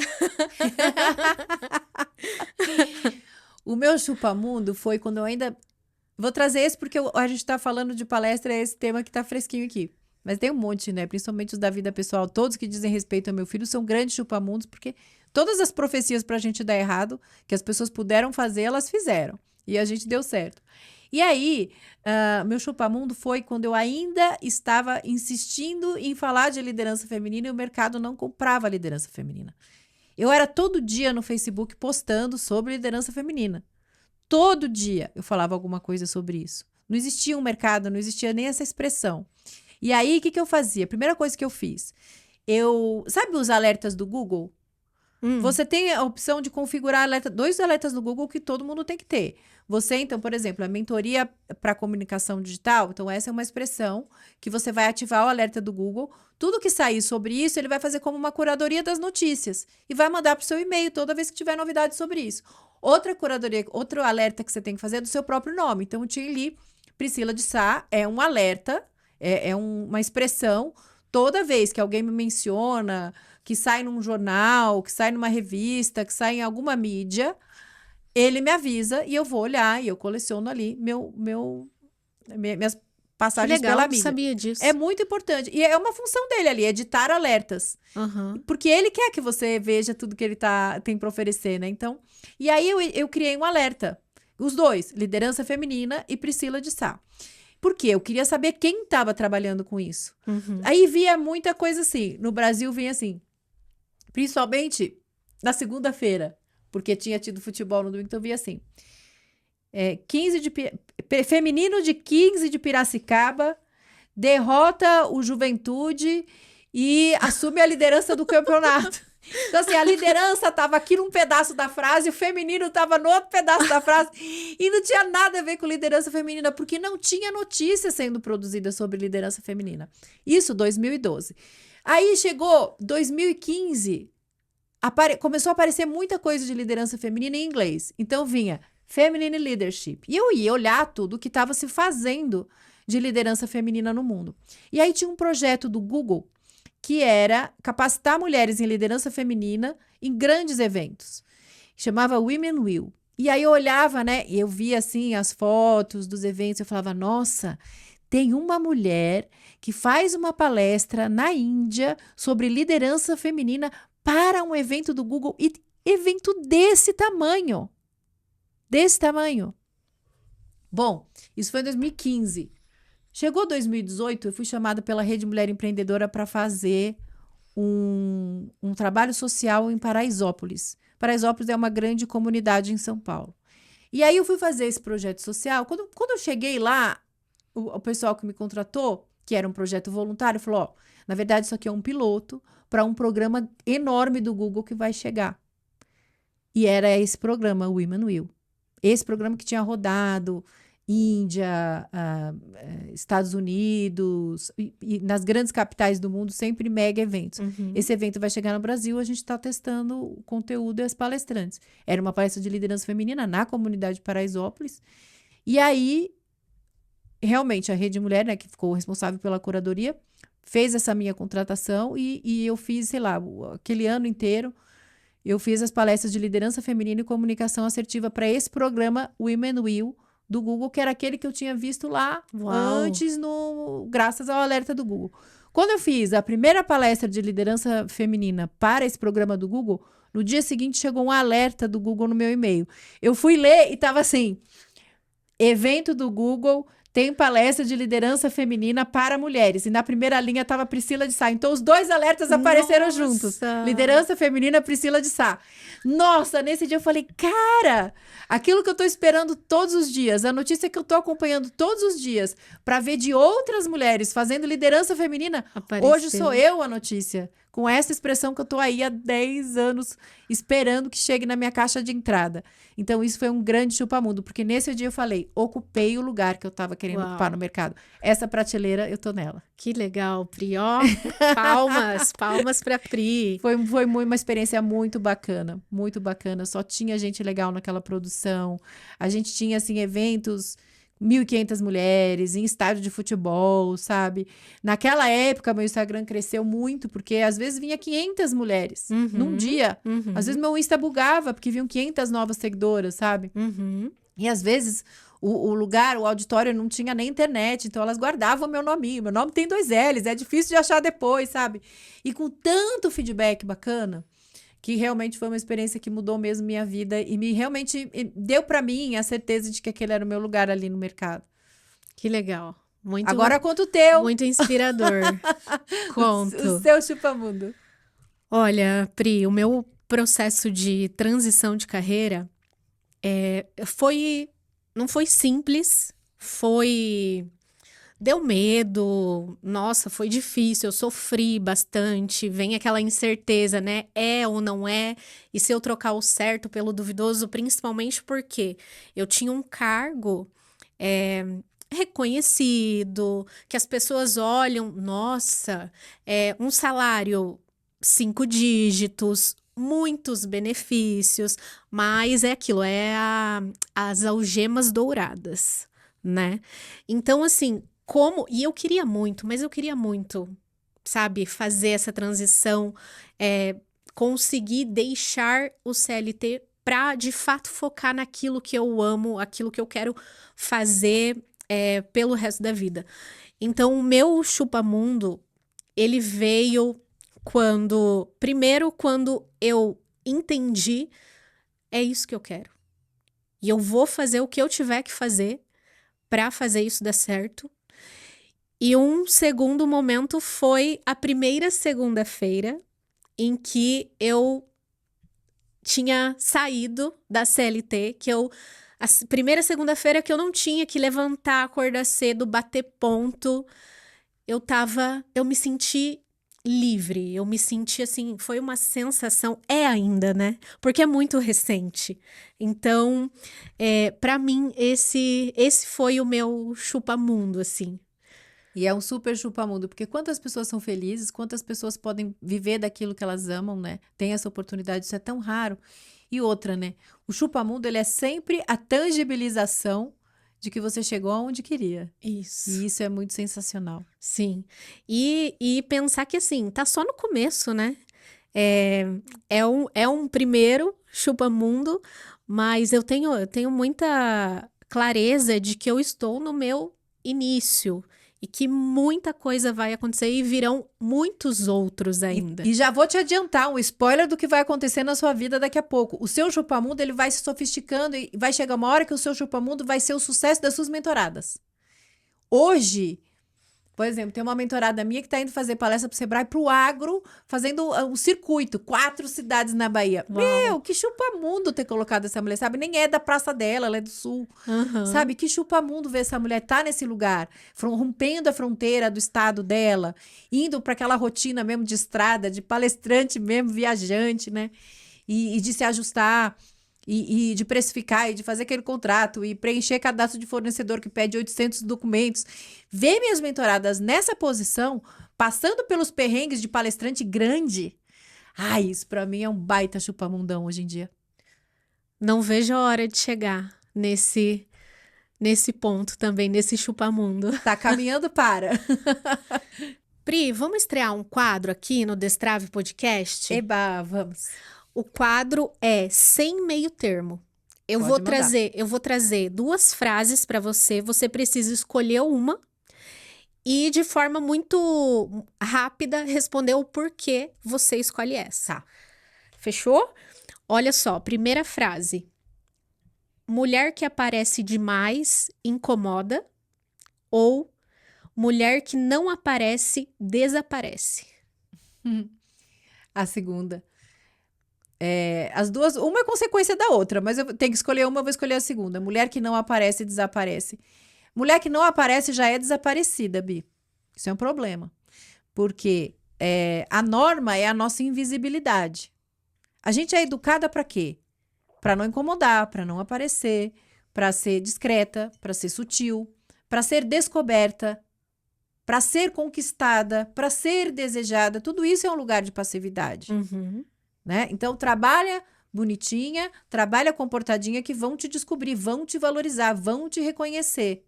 O meu chupamundo foi quando eu ainda... Vou trazer esse porque a gente tá falando de palestra, é esse tema que tá fresquinho aqui. Mas tem um monte, né? Principalmente os da vida pessoal. Todos que dizem respeito ao meu filho são grandes chupamundos, porque todas as profecias pra gente dar errado, que as pessoas puderam fazer, elas fizeram. E a gente deu certo. E aí, meu chupamundo foi quando eu ainda estava insistindo em falar de liderança feminina e o mercado não comprava liderança feminina. Eu era todo dia no Facebook postando sobre liderança feminina. Todo dia eu falava alguma coisa sobre isso. Não existia um mercado, não existia nem essa expressão. E aí, o que eu fazia? A primeira coisa que eu fiz, sabe os alertas do Google? Você tem a opção de configurar dois alertas do Google que todo mundo tem que ter. Você, então, por exemplo, a mentoria para comunicação digital, então essa é uma expressão que você vai ativar o alerta do Google. Tudo que sair sobre isso, ele vai fazer como uma curadoria das notícias e vai mandar para o seu e-mail toda vez que tiver novidade sobre isso. Outra curadoria, outro alerta que você tem que fazer é do seu próprio nome. Então, o Tinli Priscila de Sá é um alerta, uma expressão. Toda vez que alguém me menciona, que sai num jornal, que sai numa revista, que sai em alguma mídia, ele me avisa e eu vou olhar e eu coleciono ali minhas passagens pela mídia. Não sabia disso. É muito importante. E é uma função dele ali, editar alertas. Porque ele quer que você veja tudo que ele tem para oferecer, né? Então, e aí eu criei um alerta. Os dois, Liderança Feminina e Priscila de Sá. Por quê? Eu queria saber quem estava trabalhando com isso. Aí via muita coisa assim. No Brasil vinha assim, principalmente na segunda-feira, porque tinha tido futebol no domingo, então via assim. Feminino de 15 de Piracicaba derrota o Juventude e assume a liderança do campeonato. Então, assim, a liderança estava aqui num pedaço da frase, o feminino estava no outro pedaço da frase, e não tinha nada a ver com liderança feminina, porque não tinha notícia sendo produzida sobre liderança feminina. Isso, 2012. Aí chegou 2015, começou a aparecer muita coisa de liderança feminina em inglês. Então, vinha Feminine Leadership. E eu ia olhar tudo que estava se fazendo de liderança feminina no mundo. E aí tinha um projeto do Google que era capacitar mulheres em liderança feminina em grandes eventos. Chamava Women Will. E aí eu olhava, né, e eu via, assim, as fotos dos eventos, eu falava, nossa, tem uma mulher que faz uma palestra na Índia sobre liderança feminina para um evento do Google, e evento desse tamanho. Desse tamanho. Bom, isso foi em 2015. Chegou 2018, eu fui chamada pela Rede Mulher Empreendedora para fazer um trabalho social em Paraisópolis. Paraisópolis é uma grande comunidade em São Paulo. E aí eu fui fazer esse projeto social. Quando eu cheguei lá, o pessoal que me contratou, que era um projeto voluntário, falou, ó, na verdade isso aqui é um piloto para um programa enorme do Google que vai chegar. E era esse programa, Women Will. Esse programa que tinha rodado Índia, Estados Unidos, e nas grandes capitais do mundo, sempre mega eventos. Esse evento vai chegar no Brasil, a gente está testando o conteúdo e as palestrantes. Era uma palestra de liderança feminina na comunidade de Paraisópolis. E aí, realmente, a Rede Mulher, né, que ficou responsável pela curadoria, fez essa minha contratação e eu fiz, sei lá, aquele ano inteiro, eu fiz as palestras de liderança feminina e comunicação assertiva para esse programa Women Will, do Google, que era aquele que eu tinha visto lá antes, graças ao alerta do Google. Quando eu fiz a primeira palestra de liderança feminina para esse programa do Google, no dia seguinte chegou um alerta do Google no meu e-mail. Eu fui ler e estava assim, evento do Google tem palestra de liderança feminina para mulheres. E na primeira linha estava Priscila de Sá. Então, os dois alertas apareceram juntos. Liderança feminina, Priscila de Sá. Nossa, nesse dia eu falei, cara, aquilo que eu estou esperando todos os dias, a notícia que eu estou acompanhando todos os dias, para ver de outras mulheres fazendo liderança feminina, hoje sou eu a notícia. Com essa expressão que eu estou aí há 10 anos esperando que chegue na minha caixa de entrada. Então, isso foi um grande chupamundo, porque nesse dia eu falei, ocupei o lugar que eu estava querendo ocupar no mercado. Essa prateleira, eu tô nela. Que legal, Pri. Ó, palmas pra Pri. Foi uma experiência muito bacana, muito bacana. Só tinha gente legal naquela produção. A gente tinha, assim, eventos... 1.500 mulheres em estádio de futebol, sabe? Naquela época, meu Instagram cresceu muito, porque às vezes vinha 500 mulheres num dia. Às vezes meu Insta bugava, porque vinham 500 novas seguidoras, sabe? E às vezes o lugar, o auditório não tinha nem internet, então elas guardavam meu nominho. Meu nome tem 2 L's, é difícil de achar depois, sabe? E com tanto feedback bacana, que realmente foi uma experiência que mudou mesmo minha vida e me realmente deu pra mim a certeza de que aquele era o meu lugar ali no mercado. Que legal. Muito, Agora conta o teu, muito inspirador. o Conto. seu chupamundo. Olha, Pri, o meu processo de transição de carreira não foi simples, deu medo, nossa, foi difícil, eu sofri bastante, vem aquela incerteza, né? É ou não é? E se eu trocar o certo pelo duvidoso, principalmente porque eu tinha um cargo é, reconhecido, que as pessoas olham, nossa, um salário 5 dígitos, muitos benefícios, mas é aquilo, as algemas douradas, né? Então, assim, e eu queria muito, mas eu queria muito, sabe, fazer essa transição, conseguir deixar o CLT para de fato focar naquilo que eu amo, aquilo que eu quero fazer pelo resto da vida. Então, o meu chupamundo, ele veio quando eu entendi, é isso que eu quero. E eu vou fazer o que eu tiver que fazer para fazer isso dar certo. E um segundo momento foi a primeira segunda-feira em que eu tinha saído da CLT, a primeira segunda-feira que eu não tinha que levantar, acordar cedo, bater ponto. Eu me senti livre, eu me senti assim, foi uma sensação, ainda, né? Porque é muito recente. Então, para mim, esse foi o meu chupamundo, assim. E é um super chupamundo, porque quantas pessoas são felizes, quantas pessoas podem viver daquilo que elas amam, né? Tem essa oportunidade, isso é tão raro. E outra, né? O chupamundo, ele é sempre a tangibilização de que você chegou aonde queria. Isso. E isso é muito sensacional. Sim. E pensar que, assim, tá só no começo, né? É um primeiro chupamundo, mas eu tenho muita clareza de que eu estou no meu início e que muita coisa vai acontecer e virão muitos outros ainda. E já vou te adiantar um spoiler do que vai acontecer na sua vida daqui a pouco. O seu chupamundo, ele vai se sofisticando e vai chegar uma hora que o seu chupamundo vai ser o sucesso das suas mentoradas. Hoje, por exemplo, tem uma mentorada minha que está indo fazer palestra para o Sebrae para o agro, fazendo um circuito, 4 cidades na Bahia. Uau. Meu, que chupa-mundo ter colocado essa mulher, sabe? Nem é da praça dela, ela é do sul. Uhum. Sabe? Que chupa-mundo ver essa mulher tá nesse lugar, rompendo a fronteira do estado dela, indo para aquela rotina mesmo de estrada, de palestrante mesmo, viajante, né? E de se ajustar. E de precificar, e de fazer aquele contrato, e preencher cadastro de fornecedor que pede 800 documentos. Ver minhas mentoradas nessa posição, passando pelos perrengues de palestrante grande. Ai, isso pra mim é um baita chupamundão hoje em dia. Não vejo a hora de chegar nesse ponto também, nesse chupamundo. Tá caminhando para. Pri, vamos estrear um quadro aqui no Destrave Podcast? Eba, vamos. O quadro é sem meio termo. Eu vou trazer 2 frases para você. Você precisa escolher uma e, de forma muito rápida, responder o porquê você escolhe essa. Tá. Fechou? Olha só, primeira frase. Mulher que aparece demais incomoda, ou mulher que não aparece desaparece. A segunda. As duas, uma é consequência da outra, mas eu tenho que escolher uma, eu vou escolher a segunda. Mulher que não aparece, desaparece. Mulher que não aparece já é desaparecida, Bi. Isso é um problema. Porque a norma é a nossa invisibilidade. A gente é educada para quê? Para não incomodar, para não aparecer, para ser discreta, para ser sutil, para ser descoberta, para ser conquistada, para ser desejada. Tudo isso é um lugar de passividade. Uhum. Né? Então, trabalha bonitinha, trabalha comportadinha que vão te descobrir, vão te valorizar, vão te reconhecer.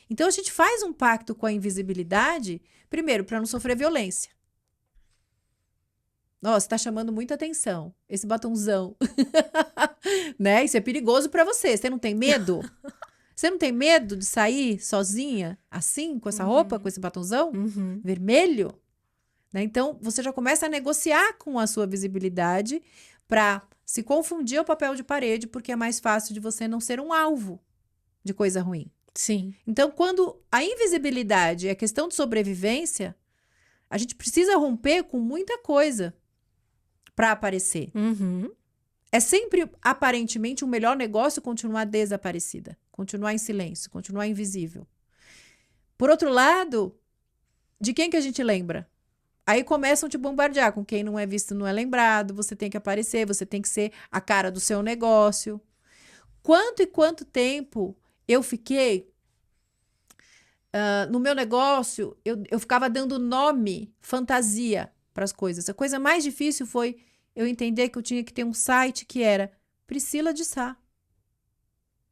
Então, a gente faz um pacto com a invisibilidade, primeiro, para não sofrer violência. Nossa, tá chamando muita atenção esse batonzão. Né? Isso é perigoso para você. Você não tem medo? Você não tem medo de sair sozinha, assim, com essa roupa, com esse batonzão vermelho? Né? Então, você já começa a negociar com a sua visibilidade para se confundir ao papel de parede, porque é mais fácil de você não ser um alvo de coisa ruim. Sim. Então, quando a invisibilidade é questão de sobrevivência, a gente precisa romper com muita coisa para aparecer. É sempre, aparentemente, o melhor negócio continuar desaparecida, continuar em silêncio, continuar invisível. Por outro lado, de quem que a gente lembra? Aí começam a te bombardear, com quem não é visto não é lembrado, você tem que aparecer, você tem que ser a cara do seu negócio. Quanto tempo eu fiquei no meu negócio, eu ficava dando nome, fantasia para as coisas. A coisa mais difícil foi eu entender que eu tinha que ter um site que era Priscila de Sá.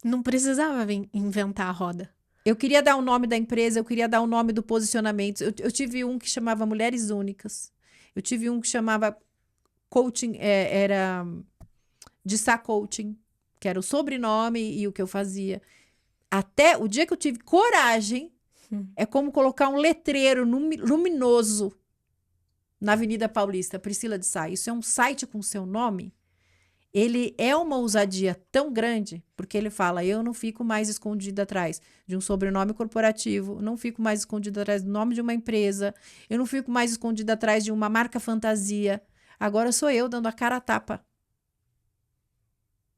Não precisava inventar a roda. Eu queria dar o nome da empresa, eu queria dar o nome do posicionamento. Eu tive um que chamava Mulheres Únicas. Eu tive um que chamava Coaching, era de Sá Coaching, que era o sobrenome e o que eu fazia. Até o dia que eu tive coragem, é como colocar um letreiro luminoso na Avenida Paulista, Priscila de Sá. Isso é um site com seu nome. Ele é uma ousadia tão grande, porque ele fala, eu não fico mais escondida atrás de um sobrenome corporativo, não fico mais escondida atrás do nome de uma empresa, eu não fico mais escondida atrás de uma marca fantasia. Agora sou eu dando a cara a tapa.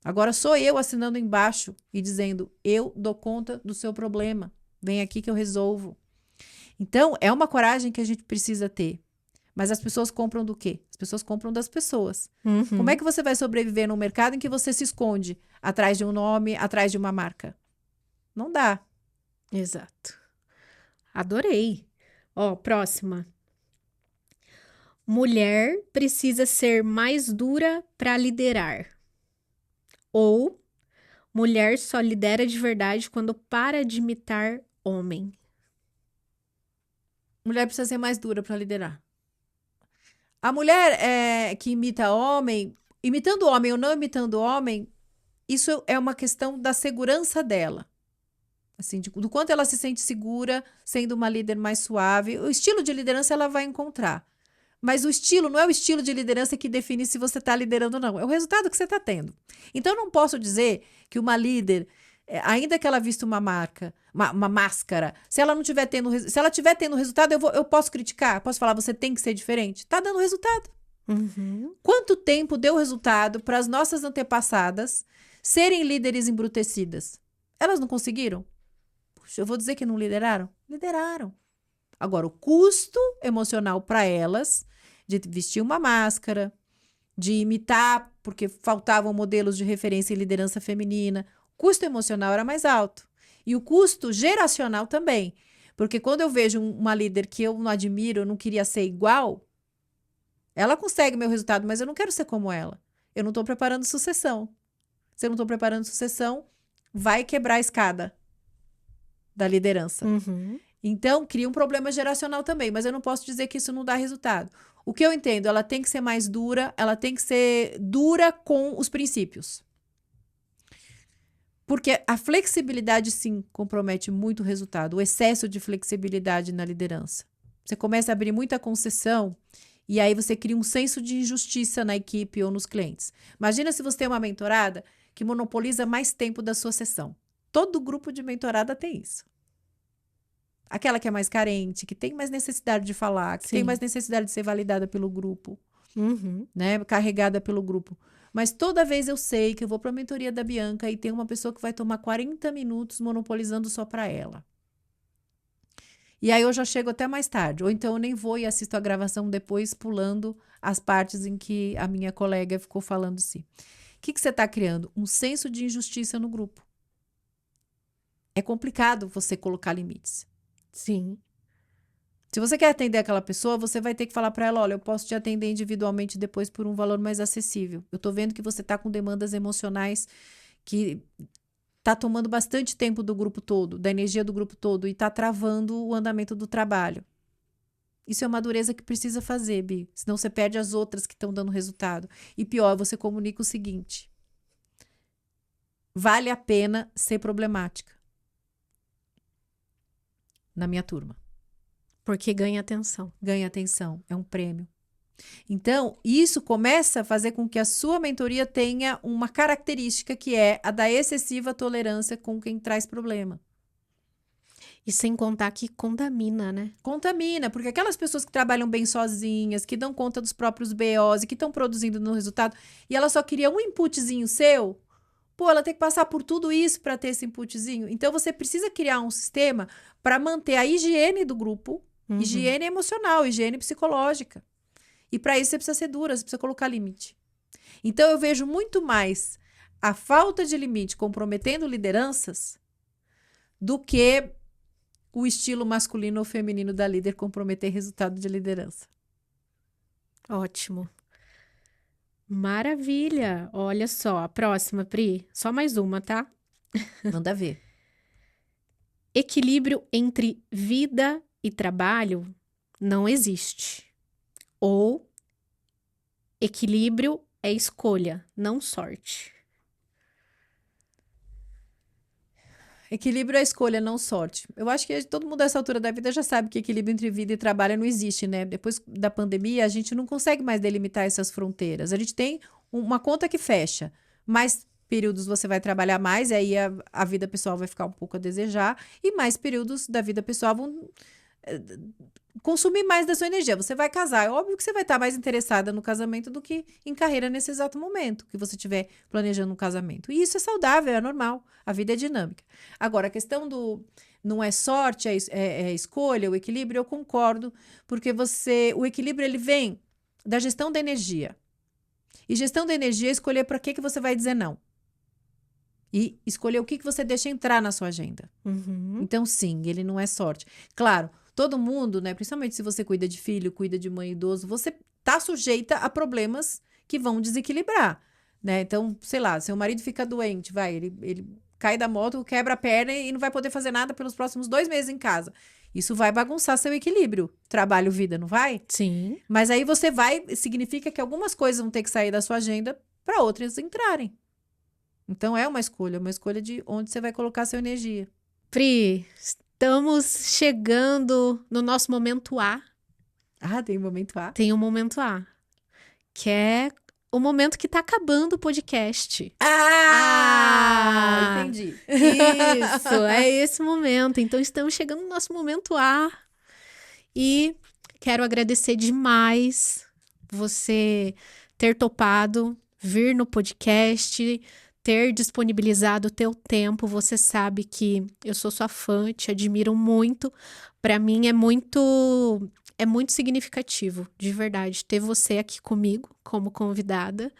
Agora sou eu assinando embaixo e dizendo, eu dou conta do seu problema. Vem aqui que eu resolvo. Então, é uma coragem que a gente precisa ter. Mas as pessoas compram do quê? As pessoas compram das pessoas. Como é que você vai sobreviver num mercado em que você se esconde atrás de um nome, atrás de uma marca? Não dá. Exato. Adorei. Ó, próxima. Mulher precisa ser mais dura para liderar. Ou mulher só lidera de verdade quando para de imitar homem. Mulher precisa ser mais dura para liderar. A mulher que imita homem, imitando homem ou não imitando homem, isso é uma questão da segurança dela. Assim, do quanto ela se sente segura sendo uma líder mais suave. O estilo de liderança ela vai encontrar. Mas o estilo não é o estilo de liderança que define se você está liderando ou não. É o resultado que você está tendo. Então, eu não posso dizer que uma líder, ainda que ela vista uma marca, uma máscara, se ela não tiver tendo, se ela tiver tendo resultado, eu posso criticar, posso falar, você tem que ser diferente. Está dando resultado. Quanto tempo deu resultado para as nossas antepassadas serem líderes embrutecidas? Elas não conseguiram? Puxa, eu vou dizer que não lideraram? Lideraram. Agora, o custo emocional para elas de vestir uma máscara, de imitar, porque faltavam modelos de referência em liderança feminina, o custo emocional era mais alto. E o custo geracional também. Porque quando eu vejo uma líder que eu não admiro, eu não queria ser igual, ela consegue meu resultado, mas eu não quero ser como ela. Eu não estou preparando sucessão. Se eu não estou preparando sucessão, vai quebrar a escada da liderança. Então, cria um problema geracional também, mas eu não posso dizer que isso não dá resultado. O que eu entendo, ela tem que ser mais dura, ela tem que ser dura com os princípios. Porque a flexibilidade, sim, compromete muito o resultado, o excesso de flexibilidade na liderança. Você começa a abrir muita concessão e aí você cria um senso de injustiça na equipe ou nos clientes. Imagina se você tem uma mentorada que monopoliza mais tempo da sua sessão. Todo grupo de mentorada tem isso. Aquela que é mais carente, que tem mais necessidade de falar, que tem mais necessidade de ser validada pelo grupo, né? Carregada pelo grupo. Mas toda vez eu sei que eu vou para a mentoria da Bianca e tem uma pessoa que vai tomar 40 minutos monopolizando só para ela. E aí eu já chego até mais tarde. Ou então eu nem vou e assisto a gravação depois, pulando as partes em que a minha colega ficou falando de si. O que você está criando? Um senso de injustiça no grupo. É complicado você colocar limites. Sim. Se você quer atender aquela pessoa, você vai ter que falar para ela, olha, eu posso te atender individualmente depois por um valor mais acessível. Eu tô vendo que você tá com demandas emocionais que tá tomando bastante tempo do grupo todo, da energia do grupo todo e tá travando o andamento do trabalho. Isso é uma dureza que precisa fazer, Bi. Senão você perde as outras que estão dando resultado. E pior, você comunica o seguinte. Vale a pena ser problemática. na minha turma. Porque ganha atenção. Ganha atenção, é um prêmio. Então, isso começa a fazer com que a sua mentoria tenha uma característica que é a da excessiva tolerância com quem traz problema. E sem contar que contamina, né? Contamina, porque aquelas pessoas que trabalham bem sozinhas, que dão conta dos próprios BOs e que estão produzindo no resultado, e ela só queria um inputzinho seu, pô, ela tem que passar por tudo isso para ter esse inputzinho. Então, você precisa criar um sistema para manter a higiene do grupo, higiene emocional, higiene psicológica. E para isso você precisa ser dura, você precisa colocar limite. Então, eu vejo muito mais a falta de limite comprometendo lideranças do que o estilo masculino ou feminino da líder comprometer resultado de liderança. Ótimo. Maravilha. Olha só, a próxima, Pri. Só mais uma, tá? Manda ver. Equilíbrio entre vida e trabalho não existe. Ou equilíbrio é escolha, não sorte. Equilíbrio é escolha, não sorte. Eu acho que todo mundo nessa altura da vida já sabe que equilíbrio entre vida e trabalho não existe, né? Depois da pandemia, a gente não consegue mais delimitar essas fronteiras. A gente tem uma conta que fecha, mais períodos você vai trabalhar mais, e aí a vida pessoal vai ficar um pouco a desejar, e mais períodos da vida pessoal vão consumir mais da sua energia. Você vai casar, é óbvio que você vai estar mais interessada no casamento do que em carreira nesse exato momento que você estiver planejando um casamento. E isso é saudável, é normal, a vida é dinâmica. Agora, a questão do não é sorte, é escolha, o equilíbrio, eu concordo, porque o equilíbrio ele vem da gestão da energia. E gestão da energia é escolher para que você vai dizer não. E escolher o que você deixa entrar na sua agenda. Então, sim, ele não é sorte. Claro, todo mundo, né, principalmente se você cuida de filho, cuida de mãe idoso, você tá sujeita a problemas que vão desequilibrar, né? Então, sei lá, seu marido fica doente, ele cai da moto, quebra a perna e não vai poder fazer nada pelos próximos 2 meses em casa. Isso vai bagunçar seu equilíbrio, trabalho-vida, não vai? Sim. Mas aí significa que algumas coisas vão ter que sair da sua agenda para outras entrarem. Então, é uma escolha de onde você vai colocar a sua energia. Pri, estamos chegando no nosso momento A. Ah, tem um momento A? Tem um momento A, que é o momento que tá acabando o podcast. Entendi. Isso, é esse momento. Então, estamos chegando no nosso momento A. E quero agradecer demais você ter topado vir no podcast, ter disponibilizado o teu tempo. Você sabe que eu sou sua fã, te admiro muito. Para mim é muito significativo, de verdade, ter você aqui comigo como convidada.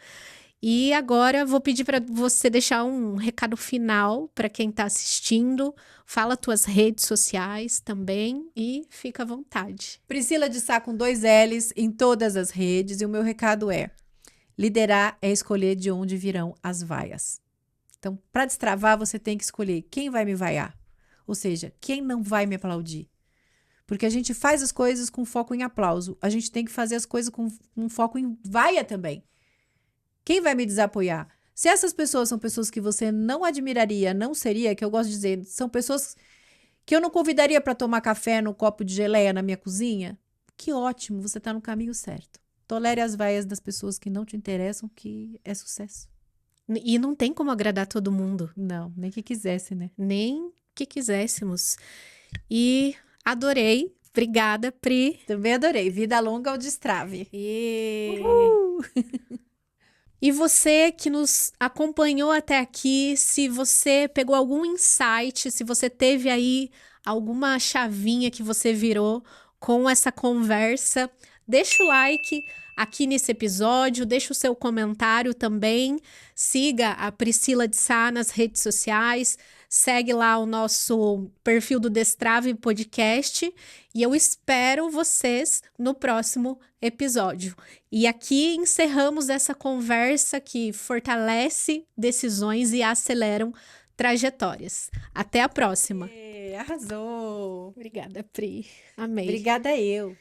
E agora vou pedir para você deixar um recado final para quem está assistindo. Fala tuas redes sociais também e fica à vontade. Priscila de Sá com 2 L's em todas as redes. E o meu recado é: liderar é escolher de onde virão as vaias. Então, para destravar, você tem que escolher quem vai me vaiar. Ou seja, quem não vai me aplaudir. Porque a gente faz as coisas com foco em aplauso. A gente tem que fazer as coisas com um foco em vaia também. Quem vai me desapoiar? Se essas pessoas são pessoas que você não admiraria, não seria, que eu gosto de dizer, são pessoas que eu não convidaria para tomar café no copo de geleia na minha cozinha, que ótimo, você está no caminho certo. Tolere as vaias das pessoas que não te interessam, que é sucesso. E não tem como agradar todo mundo. Não, nem que quisesse, né? Nem que quiséssemos. E adorei. Obrigada, Pri. Também adorei. Vida longa ao destrave. Uhul! E você que nos acompanhou até aqui, se você pegou algum insight, se você teve aí alguma chavinha que você virou com essa conversa, deixa o like aqui nesse episódio, deixa o seu comentário também, siga a Priscila de Sá nas redes sociais, segue lá o nosso perfil do Destrave Podcast e eu espero vocês no próximo episódio. E aqui encerramos essa conversa que fortalece decisões e aceleram trajetórias. Até a próxima. Arrasou! Obrigada, Pri. Amei. Obrigada eu.